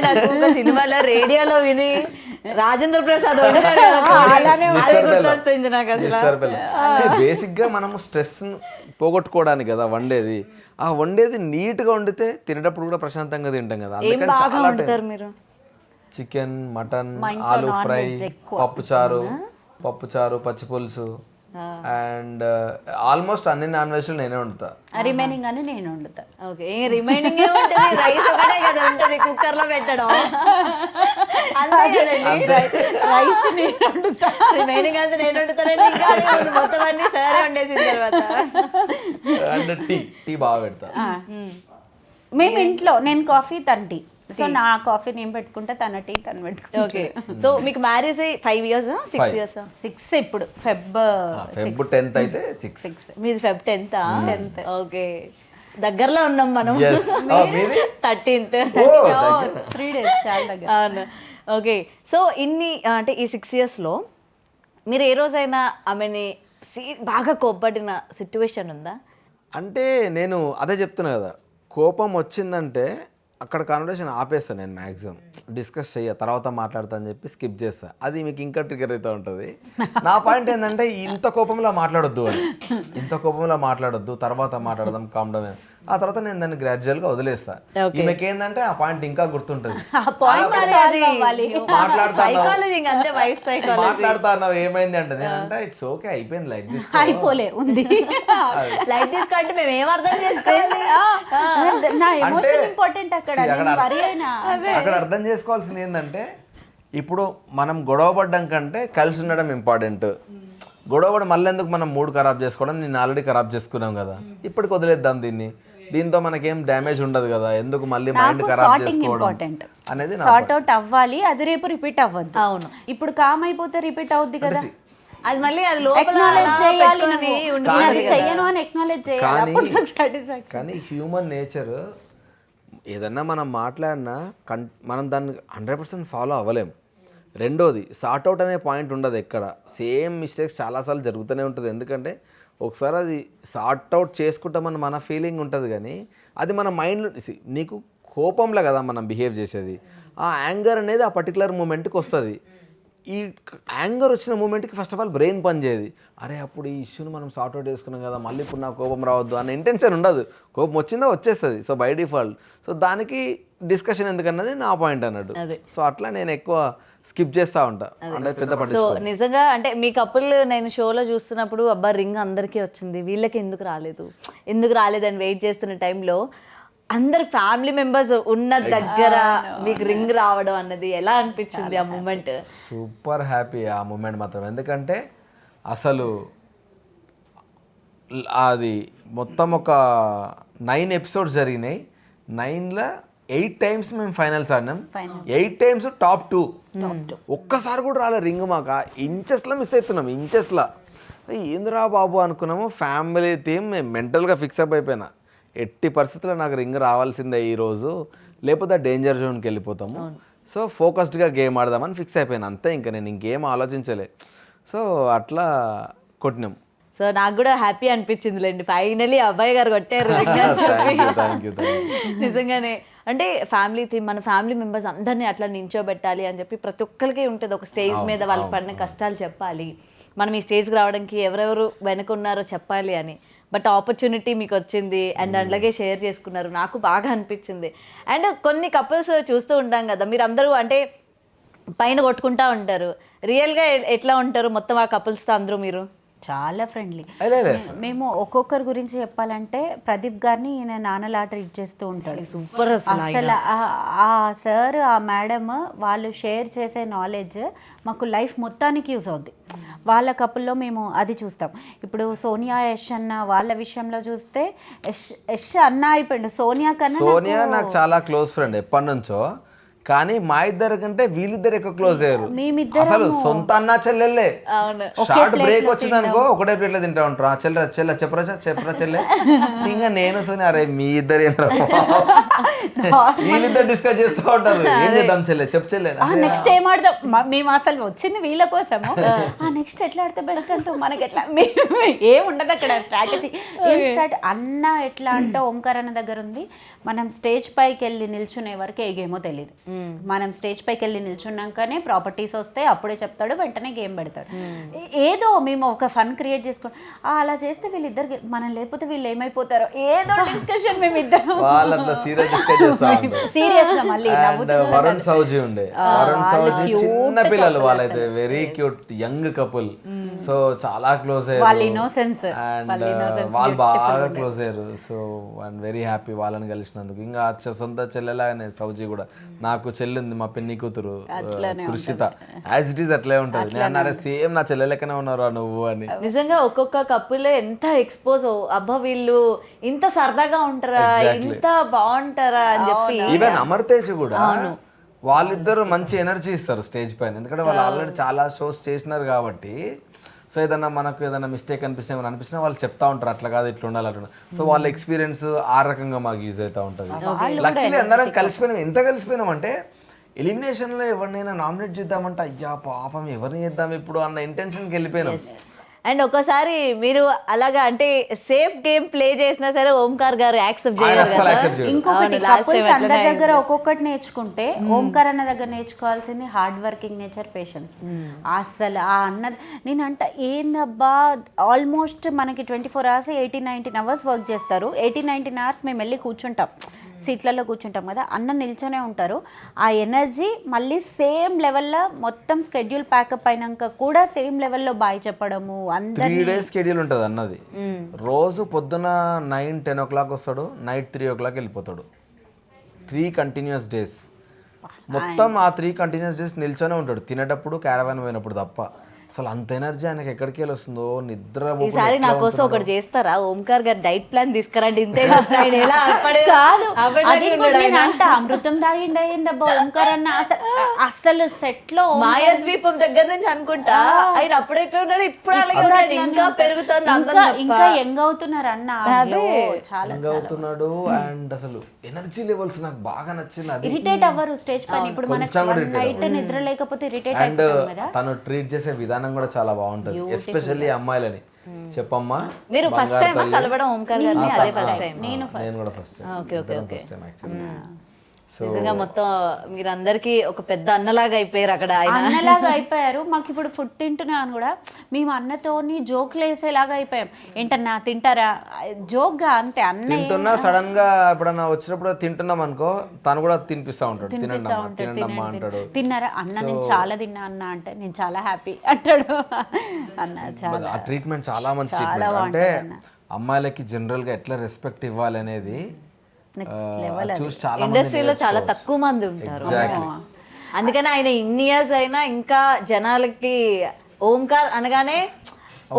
నాకు ఒక సినిమాలో రేడియోలో విని రాజేంద్ర ప్రసాద్ గుర్తొస్తుంది నాకు అసలు. బేసిక్ గా మనము స్ట్రెస్ పోగొట్టుకోవడానికి కదా వండేది. ఆ వండేది నీట్ గా వండితే తినేటప్పుడు కూడా ప్రశాంతంగా తింటాం కదా. అందుకని చాలా మీరు చికెన్, మటన్, ఆలూ ఫ్రై, పప్పుచారు, పచ్చి పులుసు అండ్ ఆల్మోస్ట్ అన్ని నాన్ వెజ్ నేనే వండుతా. రిమైనింగ్ అని నేను వండుతా. ఓకే, రిమైనింగ్ రైస్ ఒకటే కదా ఉంటది కుక్కర్ లో పెట్టడం, అంతే కదండి. రైస్ నేను వండుతా, రిమైనింగ్ అంతా నేను వండుతానండి. ఇంకా మొత్తం అన్ని సరే వండేసిన తర్వాత అండ్ టీ బాగా పెడతా. మేము ఇంట్లో నేను కాఫీ, తన టీ. సో నా కాఫీ నేను పెట్టుకుంటా, తన టీ తను పెట్టుకుంటా. ఓకే, సో మీకు మ్యారేజ్ 5 years 6 years 6 ఇప్పుడు Feb 10th అయితే 6. మీది Feb 10th. ఓకే, దగ్గరలో ఉన్నాం మనం. 13th. 3 days చాలా దగ్గర. అవును. ఓకే, సో ఇన్ని అంటే ఈ 6 yearsలో మీరు ఏ రోజైనా ఆమెని బాగా కోప్పడిన సిచ్యువేషన్ ఉందా? అంటే నేను అదే చెప్తున్నా కదా, కోపం వచ్చిందంటే అక్కడ కాన్వర్సేషన్ ఆపేస్తాను నేను. మ్యాక్సిమం డిస్కస్ చెయ్య, తర్వాత మాట్లాడతా అని చెప్పి స్కిప్ చేస్తా. అది మీకు ఇంకా ట్రిగర్ అవుతూ ఉంటుంది. నా పాయింట్ ఏంటంటే ఇంత కోపంలో మాట్లాడొద్దు అని, తర్వాత మాట్లాడదాం, కామ్ డౌన్. ఆ తర్వాత నేను దాన్ని గ్రాడ్యువల్గా వదిలేస్తా. ఈమెకి ఏంటంటే ఆ పాయింట్ ఇంకా గుర్తుంటుంది. మాట్లాడుతా ఏమైంది అంటే నేనంటే ఇట్స్ ఓకే, అయిపోయింది, లైక్ దిస్ అయిపోలే ఉంది, లైక్ దిస్ కంటే మేము ఏం అర్థం చేసుకోవాలి. అక్కడ అర్థం చేసుకోవాల్సింది ఏంటంటే ఇప్పుడు మనం గొడవ పడ్డం కంటే కలిసి ఉండడం ఇంపార్టెంట్. గొడవపడి మళ్ళీ ఎందుకు మనం మూడ్ ఖరాబ్ చేసుకోవడం, నేను ఆల్రెడీ ఖరాబ్ చేసుకున్నాం కదా, ఇప్పటికి వదిలేద్దాం దీన్ని. దీంతో మనకేం డ్యామేజ్ ఉండదు కదా, ఎందుకు మళ్ళీ మైండ్ ఖరాబ్ చేసుకోవడం అనేది సార్ట్ అవుట్ అవ్వాలి. అది రేపు రిపీట్ అవ్వద్దు. అవును, ఇప్పుడు కామ్ అయిపోతే రిపీట్ అవుద్ది కదా, అది మళ్ళీ అది లోపల చెయ్యను అని ఎక్నాలెడ్జ్ చేయాలి. కానీ హ్యూమన్ నేచర్ ఏదన్నా మనం మాట్లాడినా మనం దాన్ని 100% ఫాలో అవ్వలేం. రెండోది సార్ట్ అవుట్ అనే పాయింట్ ఉండదు ఎక్కడ. సేమ్ మిస్టేక్స్ చాలాసార్లు జరుగుతూనే ఉంటుంది. ఎందుకంటే ఒకసారి అది సార్ట్ అవుట్ చేసుకుంటామని మన ఫీలింగ్ ఉంటుంది, కానీ అది మన మైండ్లో నీకు కోపంలో కదా మనం బిహేవ్ చేసేది. ఆ యాంగర్ అనేది ఆ పర్టికులర్ మూమెంట్కి వస్తుంది. ఈ యాంగర్ వచ్చిన మూమెంట్కి ఫస్ట్ ఆఫ్ ఆల్ బ్రెయిన్ పనిచేయదు. అరే అప్పుడు ఈ ఇష్యూని మనం సార్ట్ అవుట్ చేసుకున్నాం కదా, మళ్ళీ ఇప్పుడు నాకు కోపం రావద్దు అన్న ఇంటెన్షన్ ఉండదు. కోపం వచ్చిందా వచ్చేస్తుంది, సో బై డిఫాల్ట్. సో దానికి డిస్కషన్ ఎందుకన్నది నా పాయింట్ అన్నట్టు. సో అట్లా నేను ఎక్కువ స్కిప్ చేస్తూ ఉంటా. అంటే పెద్ద సో నిజంగా అంటే మీ కపుల్ నేను షోలో చూస్తున్నప్పుడు అబ్బా రింగ్ అందరికీ వచ్చింది, వీళ్ళకి ఎందుకు రాలేదని వెయిట్ చేస్తున్న టైంలో అందరు ఫ్యామిలీ మెంబర్స్ ఉన్న దగ్గర మీకు రింగ్ రావడం అన్నది ఎలా అనిపించింది ఆ మూమెంట్? సూపర్ హ్యాపీ ఆ మూమెంట్ మాత్రం. ఎందుకంటే అసలు అది మొత్తం ఒక 9 episodes జరిగినాయి. 9లో 8 times మేము ఫైనల్స్ ఆడినాం, 8 times టాప్ 2. ఒక్కసారి కూడా రాలే రింగ్. మాకు ఇంచెస్లో మిస్ అవుతున్నాం, ఇంచెస్లో. ఏందిరా బాబు అనుకున్నాము. ఫ్యామిలీ థీమ్ మేము మెంటల్గా ఫిక్సప్ అయిపోయినా, ఎట్టి పరిస్థితుల్లో నాకు రింగ్ రావాల్సిందే ఈరోజు, లేకపోతే డేంజర్ జోన్కి వెళ్ళిపోతాము. సో ఫోకస్డ్గా గేమ్ ఆడదామని ఫిక్స్ అయిపోయాను అంతే. ఇంకా నేను ఇంకేం ఆలోచించలే. సో అట్లా కొట్టినాం. సో నాకు కూడా హ్యాపీ అనిపించింది లేండి, ఫైనలీ అబ్బాయి గారు కొట్టారు. నిజంగానే అంటే ఫ్యామిలీ థీమ్, మన ఫ్యామిలీ మెంబర్స్ అందరినీ అట్లా నించోబెట్టాలి అని చెప్పి ప్రతి ఒక్కరికి ఉంటుంది. ఒక స్టేజ్ మీద వాళ్ళు పడిన కష్టాలు చెప్పాలి, మనం ఈ స్టేజ్కి రావడానికి ఎవరెవరు వెనక ఉన్నారో చెప్పాలి అని. బట్ ఆపర్చునిటీ మీకు వచ్చింది అండ్ అలాగే షేర్ చేసుకున్నారు, నాకు బాగా అనిపించింది. అండ్ కొన్ని కపుల్స్ చూస్తూ ఉంటాం కదా, మీరు అందరూ అంటే పైన కొట్టుకుంటా ఉంటారు, రియల్గా ఎట్లా ఉంటారు మొత్తం ఆ కపుల్స్తో అందరూ? మీరు చాలా ఫ్రెండ్లీ. లే. మేము ఒక్కొక్కరి గురించి చెప్పాలంటే ప్రదీప్ గారిని ఈయన నాన్నలా ట్రీట్ చేస్తూ ఉంటాడు. సూపర్ అసలు ఆ సార్ ఆ మేడం వాళ్ళు షేర్ చేసే నాలెడ్జ్ మాకు లైఫ్ మొత్తానికి యూజ్ అవుద్ది. వాళ్ళ కపుల్లో మేము అది చూస్తాం. ఇప్పుడు సోనియా యష్ అన్న వాళ్ళ విషయంలో చూస్తే యష్ అన్న అయిపోయింది. సోనియా నాకు చాలా క్లోజ్ ఫ్రెండ్ ఎప్పటి నుంచో, కానీ మా ఇద్దరు కంటే వీళ్ళిద్దరు ఎక్కువ క్లోజ్ అయ్యారు. అసలు సొంత అన్న చెల్లెళ్ళే. షార్ట్ బ్రేక్ వచ్చింది అనుకో ఒకటే ప్లేట్లో తింటా ఉంటారు. చెల్లె చెప్పరా చెల్లె. ఇంకా నేను సోనియా అరే మీ ఇద్దరు వీళ్ళిద్దరు డిస్కస్ చేస్తూ ఉంటారు. ఏం చేద్దాం చెల్లె చెల్లె నెక్స్ట్ ఏం ఆడదాం. మేము అసలు వచ్చింది వీళ్ళ కోసము. నెక్స్ట్ ఎట్లా ఆడితే బెస్ట్ అంటూ మనకి ఎట్లా ఏం ఉండదు అక్కడ స్ట్రాటజీ. అన్న ఎట్లా అంటే ఓంకార్ అన్న దగ్గర ఉంది. మనం స్టేజ్ పైకి వెళ్ళి నిల్చునే వరకు ఏ గేమో తెలియదు. మనం స్టేజ్ పైకి వెళ్ళి నిల్చున్నాకనే ప్రాపర్టీస్ వస్తే అప్పుడే చెప్తాడు, వెంటనే గేమ్ పెడతాడు. ఏదో మేము ఒక ఫన్ క్రియేట్ చేసుకుని అలా చేస్తే వీళ్ళిద్దరు మనం లేకపోతే వీళ్ళు ఏమైపోతారో ఏదో డిస్కషన్ మేమిద్దరం సీరియస్ గా. మళ్ళీ వరుణ్ సౌజీ ఉండే. వరుణ్ సౌజీ చిన్న పిల్లలు వాళ్ళైతే very cute young couple. So చాలా క్లోజ్ అయ్యారు. వాళ్ళ ఇన్నోసెన్స్ అండ్ వాళ్ళు బాగా క్లోజ్ అయ్యారు. సో ఐఎమ్ వెరీ హ్యాపీ వాళ్ళని కలిసినందుకు. ఇంకా సొంత చెల్లెలాగానే సౌజీ కూడా. నాకు చెల్లి ఉంది, మా పిన్ని కూతురు కృషిత. యాజ్ ఇట్ ఈస్ అట్లే ఉంటుంది. నేను అన్నారే సేమ్ నా చెల్లె లెక్కనే ఉన్నారా నువ్వు అని. నిజంగా ఒక్కొక్క కప్పులే ఎంత ఎక్స్పోజ్ అబ్బా వీళ్ళు ఇంత సరదాగా ఉంటారా, ఇంత బాగుంటారా అని చెప్పి. ఈవెన్ అమర్ తేజ్ కూడా వాళ్ళిద్దరు మంచి ఎనర్జీ ఇస్తారు స్టేజ్ పైన. ఎందుకంటే వాళ్ళు ఆల్రెడీ చాలా షోస్ చేసినారు కాబట్టి. సో ఏదన్నా మనకు ఏదైనా మిస్టేక్ అనిపిస్తున్నా వాళ్ళు చెప్తా ఉంటారు అట్లా కాదు ఇట్లా ఉండాలి అట్లా. సో వాళ్ళ ఎక్స్పీరియన్స్ ఆ రకంగా మాకు యూజ్ అవుతూ ఉంటుంది. లక్కీలీ అందరం కలిసిపోయినాం. ఎంత కలిసిపోయినాం అంటే ఎలిమినేషన్లో ఎవరినైనా నామినేట్ చేద్దామంటే అయ్యా పాపం ఎవరిని చేద్దాం ఇప్పుడు అన్న ఇంటెన్షన్కి వెళ్ళిపోయినాం. అండ్ ఒకసారి మీరు అలాగా అంటే సేఫ్ గేమ్ ప్లే చేసినా సరే ఓంకార్ గారు యాక్సెప్ట్ చేయలేదు. ఇంకొకటి కపుల్స్ అందరి దగ్గర ఒక్కొక్కటి నేర్చుకుంటే ఓంకార్ అన్న దగ్గర నేర్చుకోవాల్సింది హార్డ్ వర్కింగ్ నేచర్, పేషెన్స్. అసలు ఆ అన్నది నేనంట ఏందబ్బా ఆల్మోస్ట్ మనకి 24 hours 18-19 hours వర్క్ చేస్తారు. 18-19 hours మేము వెళ్ళి కూర్చుంటాం, సీట్లలో కూర్చుంటాం కదా. అన్న నిల్చొనే ఉంటారు. ఆ ఎనర్జీ మళ్ళీ సేమ్ లెవెల్లో మొత్తం స్కెడ్యూల్ ప్యాకప్ అయినాక కూడా సేమ్ లెవెల్లో బాయ్ చెప్పడము. 3 days స్కెడ్యూల్ ఉంటుంది అన్నది. రోజు పొద్దున 9-10 o'clock వస్తాడు, నైట్ 3 o'clock వెళ్ళిపోతాడు. 3 continuous days. మొత్తం ఆ 3 continuous days నిల్చొనే ఉంటాడు. తినేటప్పుడు క్యారవాన్ పోయినప్పుడు తప్ప. అసలు అంత ఎనర్జీ ఆయనకి ఎక్కడికి వెళ్ళి వస్తుందో నిద్ర. ఈసారి నా కోసం ఒకటి చేస్తారా ఓంకార్ గారు డైట్ ప్లాన్ తీసుకురండి. ఇంతే అమృతం తాగిండి అయ్యిందబ్బా ఓంకార్ అన్న. అసలు సెట్ లో మాయాద్వీపం దగ్గర నుంచి అనుకుంటా ఆయన అప్పుడు ఎట్లా ఉన్నాడు ఇప్పుడు అలాగే ఇంకా పెరుగుతుంది. ఇంకా యంగ్ అవుతున్నారు అన్న, చాలా యంగ్ అవుతున్నాడు. అండ్ అసలు ఎనర్జీ లెవెల్స్ నాకు బాగా నచ్చింది. ఇరిటేట్ అవ్వరు స్టేజ్ పైన. ఇప్పుడు మనకి నైట్ నిద్ర లేకపోతే ఇరిటేట్ అయిపోతాం కదా. తను ట్రీట్ చేసే విధానం కూడా చాలా బాగుంటుంది, ఎస్పెషల్లీ అమ్మాయిలని. చెప్పమ్మా మీరు ఫస్ట్ టైం కలవడం ఓంకార్ గారిని? అదే ఫస్ట్ టైం. నేను కూడా first time. Okay okay okay. నిజంగా మొత్తం మీరందరికీ ఒక పెద్ద అన్నలాగా అయిపోయారు అక్కడ. అన్నలాగా అయిపోయారు. మాకు ఇప్పుడు ఫుడ్ తింటున్నాను కూడా మేము అన్నతోని జోక్లు వేసేలాగా అయిపోయాం. ఏంటన్నా తింటారా జోక్గా అంతే. అన్న తింటున్నా సడన్ గా ఎప్పుడన్నా వచ్చినప్పుడు తింటున్నాం అనుకో తను కూడా తినిపిస్తా ఉంటాడు. తినండమ్మా అంటాడు. తిన్నారా అన్న? నేను చాలా తిన్నా అన్న అంటే నేను చాలా హ్యాపీ అంటాడు అన్న. చాలా ఆ ట్రీట్మెంట్ చాలా మంచి ట్రీట్మెంట్. అంటే అమ్మాయిలకి జనరల్ గా ఎట్లా రెస్పెక్ట్ ఇవ్వాలి అనేది ఇండస్ట్రీలో చాలా తక్కువ మంది ఉంటారు. అందుకని ఆయన ఇన్ని ఇయర్స్ అయినా ఇంకా జనాలకి ఓంకార్ అనగానే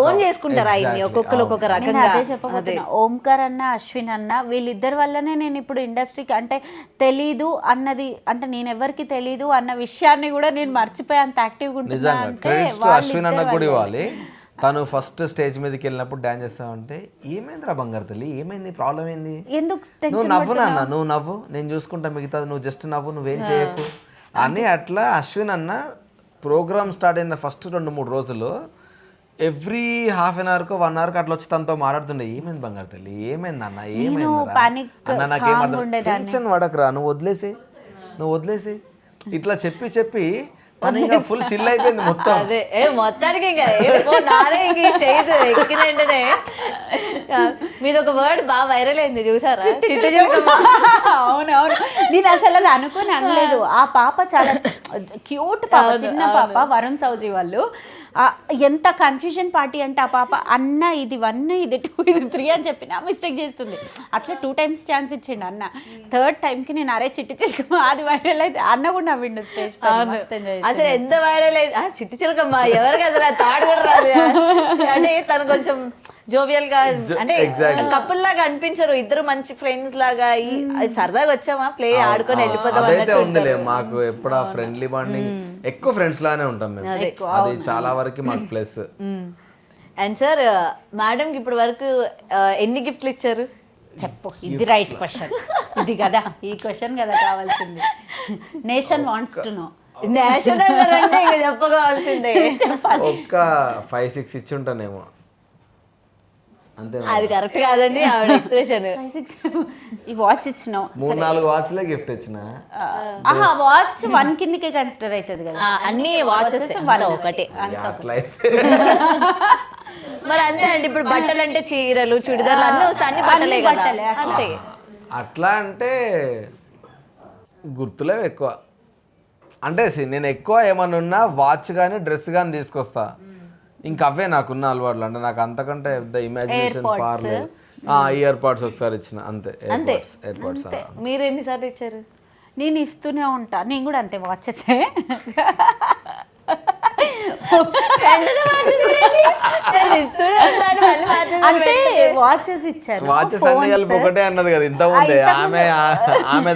ఓన్ చేసుకుంటారు ఆయన్ని ఒక్కొక్కరు ఒక్కొక్క రకంగా. అదే చెప్పబోతున్నా. ఓంకార్ అన్న అశ్విన్ అన్న వీళ్ళిద్దరి వల్లనే నేను ఇప్పుడు ఇండస్ట్రీకి అంటే తెలీదు అన్నది అంటే నేను ఎవరికి తెలీదు అన్న విషయాన్ని కూడా నేను మర్చిపోయి అంత యాక్టివ్గా ఉంటున్నా అంటే అశ్విన్ అన్న కూడా ఇవ్వాలి. తను ఫస్ట్ స్టేజ్ మీదకి వెళ్ళినప్పుడు డాన్స్ చేస్తామంటే ఏమైందిరా బంగారు తల్లి ఏమైంది ప్రాబ్లం ఏంది, నువ్వు నవ్వు నాన్న నువ్వు నవ్వు నేను చూసుకుంటా మిగతా నువ్వు జస్ట్ నవ్వు నువ్వేం చేయకు అని. అట్లా అశ్విన్ అన్న ప్రోగ్రామ్ స్టార్ట్ అయిన ఫస్ట్ 2-3 రోజులు ఎవ్రీ హాఫ్ అన్ అవర్కో 1 hourకి అట్లా వచ్చి తనతో మాట్లాడుతుండే. ఏమైంది బంగారు తల్లి ఏమైంది అన్న ఏమైంది నాకేం టెన్షన్ పడకరా నువ్వు వదిలేసి ఇట్లా చెప్పి ఫుల్ చిల్ అయిపోయింది మొత్తం. అదే మొత్తానికి ఇంకా నాదే ఇంక స్టేజ్ ఎక్కిన వెంటనే మీది ఒక వర్డ్ బాగా వైరల్ అయింది చూసారా, చిట్టు చిలకమ్మ. అవునవును, నేను అసలు అది అనుకుని అనలేదు. ఆ పాప చాలా క్యూట్ పాప, చిన్న పాప, వరుణ్ సౌజీ వాళ్ళు. ఎంత కన్ఫ్యూజన్ పార్టీ అంటే ఆ పాప అన్న ఇది 1 ఇది 2 ఇది 3 అని చెప్పిన మిస్టేక్ చేస్తుంది. అట్లా 2 times ఛాన్స్ ఇచ్చిండు అన్న. థర్డ్ టైంకి నేను అరే చిట్టి చిలకమ్మ అది వైరల్ అయితే అన్న కూడా నవ్విండు స్టేజ్ అసలు ఎంత వైరల్ అయింది చిట్టి చిలకమ్మ. ఎవరికి అసలు ఆ థాట్ కూడా రాదు. అంటే తను కొంచెం జోవియల్ గా, అంటే కపుల్ లాగా అనిపించరు, ఇద్దరు మంచి ఫ్రెండ్స్ లాగా. అది సరదాగా వచ్చామా ప్లే ఆడుకొని వెళ్ళిపోతాం అదైతే ఉందిలే. మాకు ఎప్పుడు ఫ్రెండ్లీ బాండింగ్, ఎక్కువ ఫ్రెండ్స్ లానే ఉంటాం మేము. అది చాలా వరకు మాకు ప్లస్. అండ్ సార్, మేడం కి ఇప్పటి వరకు ఎన్ని గిఫ్ట్లు ఇచ్చారు? చెప్పు, ఇది రైట్ క్వశ్చన్. ఇది కదా, ఈ క్వశ్చన్ కదా కావాల్సింది. Nation wants to know. National అంటే ఇక చెప్పగలసిందే. ఒక్క 5-6 ఇచ్చి ఉంటానేమో అంతే. అది కరెక్ట్ కాదండి ఆవిడ ఎక్స్ప్రెషన్. ఈ వాచ్ ఇచ్చినావు, 3-4 వాచ్లే గిఫ్ట్ ఇచ్చిన. వాచ్ 1 కిందకే కన్సిడర్ అవుతుంది కదా. అన్ని వాచెస్ ఒకటే. అట్లయితే మరి అంతే అండి. ఇప్పుడు బట్టలు అంటే చీరలు, చుడిదార్లు అన్నీ వస్తాయి, అన్ని బట్టలే కదా. అంతే. అట్లా అంటే గుర్తులేవు ఎక్కువ. అంటే నేను ఎక్కువ ఏమన్నా ఉన్నా వాచ్ కానీ డ్రెస్ కానీ తీసుకొస్తా. ఇంకా అవే నాకున్న అలవాట్లు. అంటే నాకు అంతకంటే పెద్ద ఇమాజినేషన్ పవర్ లేదు. ఇయర్ పాడ్స్ ఒకసారి ఇచ్చిన అంతే. Year pads. మీరు ఎన్నిసార్లు ఇచ్చారు? నేను ఇస్తూనే ఉంటా. నేను కూడా అంతే, వాచెసే. అంటే వాచెస్ ఇచ్చారు. వాచెస్ అన్ని కలిపి ఒకటే అన్నది కదా ఇంత ముందే. ఆమె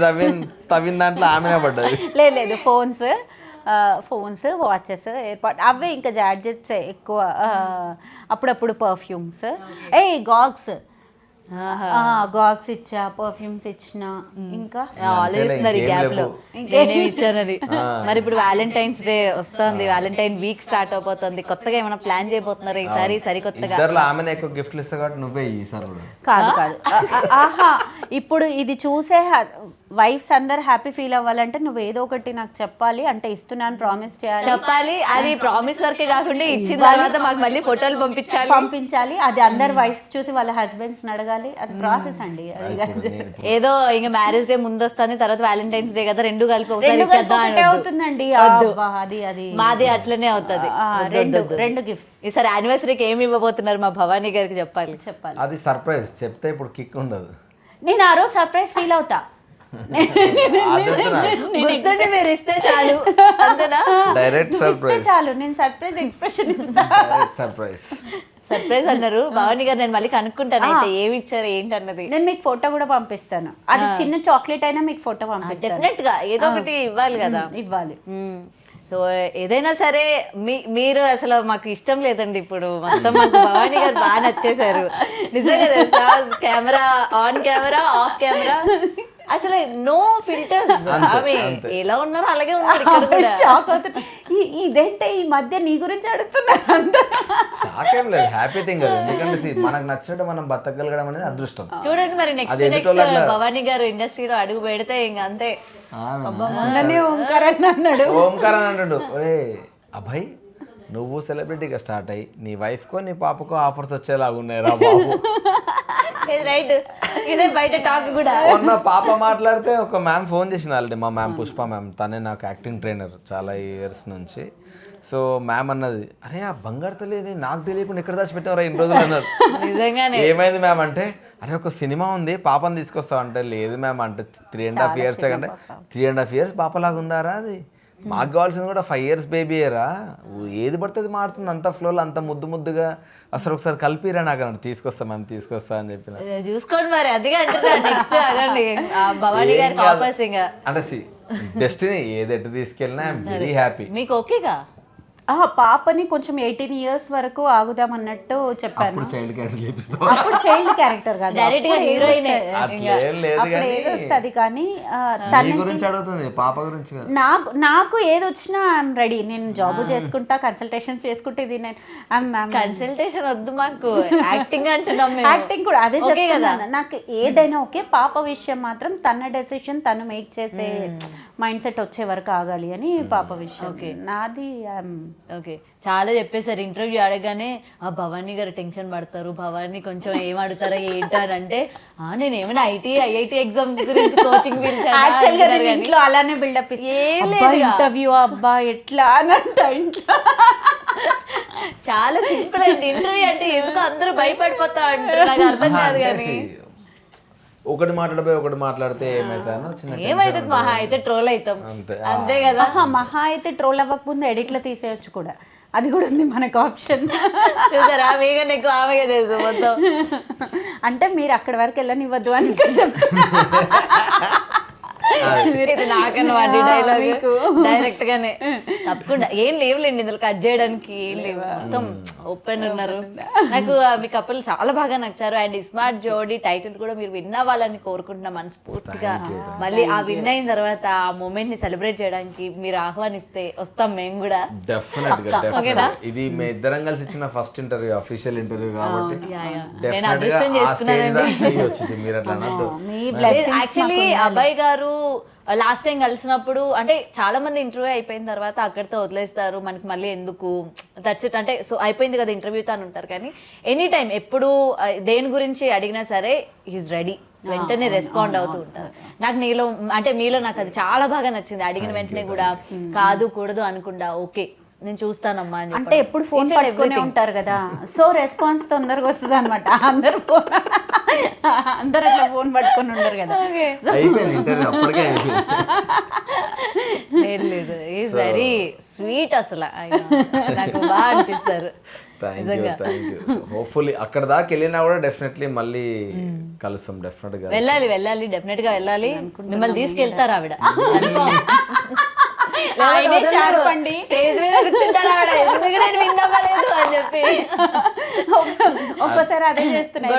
తవ్విన దాంట్లో ఆమెనే పడ్డది. లేదు, ఫోన్స్, వాచెస్, ఎయిర్పాడ్ అవే. ఇంకా గ్యాడ్జెట్స్ ఎక్కువ. అప్పుడప్పుడు పర్ఫ్యూమ్స్, గాగ్స్ ఇచ్చా, పర్ఫ్యూమ్స్ ఇచ్చిన. ఇంకా ఆలోచిస్తున్నారు ఈ గ్యాప్ లో నేనేమి ఇచ్చానని. మరి ఇప్పుడు వ్యాలంటైన్స్ డే వస్తుంది, వ్యాలంటైన్ వీక్ స్టార్ట్ అయిపోతుంది. కొత్తగా ఏమైనా ప్లాన్ చేయబోతున్నారు ఈసారి సరికొత్తగా? ఆమెనే ఎక్కువ గిఫ్ట్లు ఇస్తా కాబట్టి నువ్వే ఈసారి కూడా. కాదు. ఆహా, ఇప్పుడు ఇది చూసే వైఫ్స్ అందరు హ్యాపీ ఫీల్ అవ్వాలంటే నువ్వు ఏదో ఒకటి నాకు చెప్పాలి. అంటే ఇస్తున్నాను, ప్రామిస్ చెప్పాలి. అది ప్రామిస్ వరకే కాకుండా ఇచ్చిన తర్వాత మాకు మళ్ళీ ఫోటోలు పంపించాలి. అది అందరు వైఫ్స్ చూసి వాళ్ళ హస్బెండ్స్ అడగాలి. అది ప్రాసెస్ అండి. ఏదో ఇంకా మ్యారేజ్ డే ముందు వస్తుంది, తర్వాత వ్యాలంటైన్స్ డే కదా, రెండు కలిపి ఒకసారి ఇచ్చేద్దాం అవుతుందండి. అది మాది అట్లనే అవుతుంది. రెండు గిఫ్ట్స్. ఈసారి యానివర్సరీకి ఏమి ఇవ్వబోతున్నారు మా భవానీ గారికి చెప్పాలి. అది సర్ప్రైజ్. చెప్తే ఇప్పుడు కిక్ ఉండదు. నేను ఆ రోజు సర్ప్రైజ్ ఫీల్ అవుతా. గుర్తుండి మీరు ఇస్తే చాలు, అంతేనా? డైరెక్ట్ సర్ప్రైజ్ చాలు. నేను సర్ప్రైజ్ ఎక్స్ప్రెషన్ ఇస్తా. సర్ప్రైజ్ అన్నారు భవానీ గారు. నేను మళ్ళీ కనుక్కుంటాను అయితే ఏమి ఇచ్చారు ఏంటి అన్నది. నేను మీకు ఫోటో కూడా పంపిస్తాను. అది చిన్న చాక్లెట్ అయినా మీకు ఫోటో పంపిస్తాను. డెఫినెట్ గా ఏదో ఒకటి ఇవ్వాలి కదా. ఇవ్వాలి. సో ఏదైనా సరే మీరు అసలు మాకు ఇష్టం లేదండి. ఇప్పుడు మొత్తం మాకు భవానీ గారు బాగా నచ్చేశారు నిజంగా. తెలుసా, camera on, camera off, camera అసలు నో ఫిల్టర్స్. ఆమె ఎలా ఉన్నారో అలాగే ఉన్నారు. ఇక్కడ కూడా షాక్ అవుతున్నా. ఇదేంటే ఈ మధ్య నీ గురించి అడుగుతున్నారు. షాక్ ఏం లేదు, హ్యాపీ థింగ్ అది. ఎందుకంటే మనకు నచ్చినట్టు మనం బతకగలగడం అనేది అదృష్టం. చూడండి మరి నెక్స్ట్ భవానీ గారు ఇండస్ట్రీలో అడుగు పెడితే ఇంకా అంతే. ఓంకార్ అన్నాడు. ఒరే అభయ్, నువ్వు సెలబ్రిటీగా స్టార్ట్ అయ్యి నీ వైఫ్కో నీ పాపకో ఆఫర్స్ వచ్చేలాగా ఉన్నాయి రా బాబు. రైట్, ఇదే బయట టాక్ కూడా. మొన్న పాప మాట్లాడితే ఒక మ్యామ్ ఫోన్ చేసింది ఆల్రెడీ, మా మ్యామ్ పుష్ప మ్యామ్. తనే నాకు యాక్టింగ్ ట్రైనర్ చాలా ఇయర్స్ నుంచి. సో మ్యామ్ అన్నది, అరే ఆ బంగారు తల్లి నాకు తెలియకుండా ఎక్కడ దాచిపెట్టావరా ఇన్ని రోజులు అన్నారు. నిజంగానే. ఏమైంది మ్యామ్ అంటే, అరే ఒక సినిమా ఉంది పాపని తీసుకొస్తావు అంటే, లేదు మ్యామ్ అంటే 3.5 years అంటే 3.5 years పాపలాగా ఉందారా అది? మాకు కావాల్సింది కూడా 5 years బేబీయేరా. ఏది పడుతుంది మారుతుంది అంత ఫ్లోలో, అంత ముద్దుగా. అసలు ఒకసారి కలిపిరా నాకు అన్నాడు. తీసుకొస్తా మ్యామ్, తీసుకొస్తా అని చెప్పిన. చూసుకోండి మరి, అదిగా అంటున్నా. నెక్స్ట్ అగండి భవానీ గారికి ఆఫర్స్. ఇంకా అంటే డెస్టినీ ఏది ఎటు తీసుకెళ్ళినా ఐఎమ్ వెరీ హ్యాపీ. మీకు ఓకేగా? పాపని కొంచెం 18 years వరకు ఆగుదాం అన్నట్టు చెప్పాను. అప్పుడు చైల్డ్ క్యారెక్టర్ చేపిస్తాం. అప్పుడు చైల్డ్ క్యారెక్టర్ కాదు, డైరెక్ట్ గా హీరోయిన్. వస్తుంది కానీ తన గురించి అడుగుతుంది, పాప గురించి కాదు. నాకు ఏది వచ్చినా ఐఎమ్ రెడీ. నేను జాబ్ చేసుకుంటా, కన్సల్టేషన్స్ చేసుకుంటే. ఇది నేను కన్సల్టేషన్ వద్దు మాకు, యాక్టింగ్ అంటున్నాం. యాక్టింగ్ కూడా అదే చెప్తున్నాను. నాకు ఏదైనా ఓకే, పాప విషయం మాత్రం తన డెసిషన్ తను మేక్ చేసే మైండ్ సెట్ వచ్చే వరకు ఆగాలి అని పాప విషయం. నాది ఓకే, చాలా చెప్పేశారు. ఇంటర్వ్యూ అడగగానే ఆ భవానీ గారు టెన్షన్ పడతారు, భవానీ కొంచెం ఏం అడుగుతారా ఏంటంటే నేను ఏమైనా ఐఐటి ఎగ్జామ్స్ గురించి కోచింగ్ యాక్చువల్గా ఇంట్లో అలానే బిల్డప్ ఇంటర్వ్యూ అబ్బా ఎట్లా అని అంట ఇంట్లో. చాలా సింపుల్ అండి ఇంటర్వ్యూ అంటే, ఎందుకు అందరూ భయపడిపోతా అంటారు, నాకు అర్థం కాదు. కానీ ఒకటి మాట్లాడిపోయి ఒకటి మాట్లాడితే ఏమైతుందో చిన్న ఏమైతుంది, మహా అయితే ట్రోల్ అవుతాం అంతే కదా. మహా అయితే ట్రోల్ అవ్వకముందు ఎడిట్లో తీసేయచ్చు కూడా, అది కూడా ఉంది మనకు ఆప్షన్. చూసారా, మీగా నీకు ఆమెగా తెలుసు మొత్తం. అంటే మీరు అక్కడి వరకు వెళ్ళనివ్వద్దు అని చెప్తున్నా. ఇది నాకన్నమాట డైలాగ్ డైరెక్ట్ గానే. తప్పకుండా ఏం లేవులేండి ఇందులో కట్ చేయడానికి, ఏం లేవు, మొత్తం ఓపెన్ ఉన్నారు. నాకు మీ కపుల్ చాలా బాగా నచ్చారు. అండ్ స్మార్ట్ జోడీ టైటిల్ కూడా మీరు విన్ అవ్వాలని కోరుకుంటున్నా మనస్ఫూర్తిగా. మళ్ళీ ఆ విన్ అయిన తర్వాత ఆ మూమెంట్ ని సెలబ్రేట్ చేయడానికి మీరు ఆహ్వానిస్తే వస్తాం మేము కూడా. డెఫినెట్గా ఇది మీ ఇద్దరం కలిసి ఇచ్చిన ఫస్ట్ ఇంటర్వ్యూ, అఫీషియల్ ఇంటర్వ్యూ కాబట్టి నేను అదృష్టం చేసుకున్నానండి. మీరు అట్లా అనొద్దు. యాక్చువల్లీ అబ్బాయి గారు లాస్ట్ టైం కలిసినప్పుడు అంటే చాలా మంది ఇంటర్వ్యూ అయిపోయిన తర్వాత అక్కడితో వదిలేస్తారు, మనకి మళ్ళీ ఎందుకు, దట్స్ ఇట్ అంటే సో అయిపోయింది కదా ఇంటర్వ్యూతో అని ఉంటారు. కానీ ఎనీ టైం ఎప్పుడు దేని గురించి అడిగినా సరే ఈజ్ రెడీ, వెంటనే రెస్పాండ్ అవుతూ ఉంటారు. నాకు నీలో అంటే మీలో నాకు అది చాలా బాగా నచ్చింది. అడిగిన వెంటనే కూడా కాదు కూడదు అనుకుండా ఓకే నేను చూస్తానమ్మా అని. అంటే ఎప్పుడు ఫోన్ పట్టుకునే ఉంటారు కదా, సో రెస్పాన్స్ తొందరగా వస్తుంది అనమాట. అందరు అట్లా ఫోన్ పట్టుకొని ఉండరు కదా. లేదు ఈజ్ వెరీ స్వీట్ అసలు, నాకు బాగా అనిపిస్తారు. హోప్ఫుల్లీ అక్కడ దాకా వెళ్ళినా కూడా డెఫినెట్లీ మళ్ళీ కలుస్తాం. డెఫినెట్ గా వెళ్ళాలి డెఫినెట్ గా వెళ్ళాలి. మిమ్మల్ని తీసుకెళ్తారు ఆవిడ, స్టేజ్ మీద కూర్చుంటారు ఆవిడ, ఎందుకు నేను విన్నవ్వలేదు అని చెప్పి ఒక్కోసారి అదే చేస్తున్నాయి.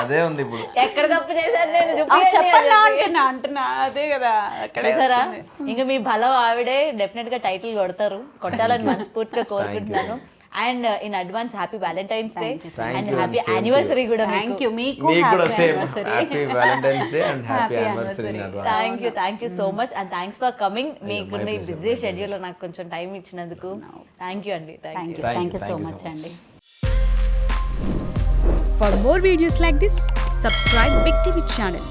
అదే ఉంది ఇప్పుడు, ఎక్కడ తప్పు చేశాను నేను అంటున్నా అదే కదా. సరా ఇంకా మీ బలం ఆవిడే, డెఫినెట్ గా టైటిల్ కొట్టాలని మనస్ఫూర్తిగా కోరుకుంటున్నాను. And in advance happy Valentine's day and happy anniversary కూడా. థ్యాంక్ యూ, మీకు కూడా same happy Valentine's day and happy anniversary in advance. Thank you so much and thanks for coming. మీకు మీ బిజీ షెడ్యూల్ లో నాకు కొంచెం టైం ఇచ్చినందుకు thank you అండి. Thank you so much అండి. For more videos like this, subscribe Big TV channel.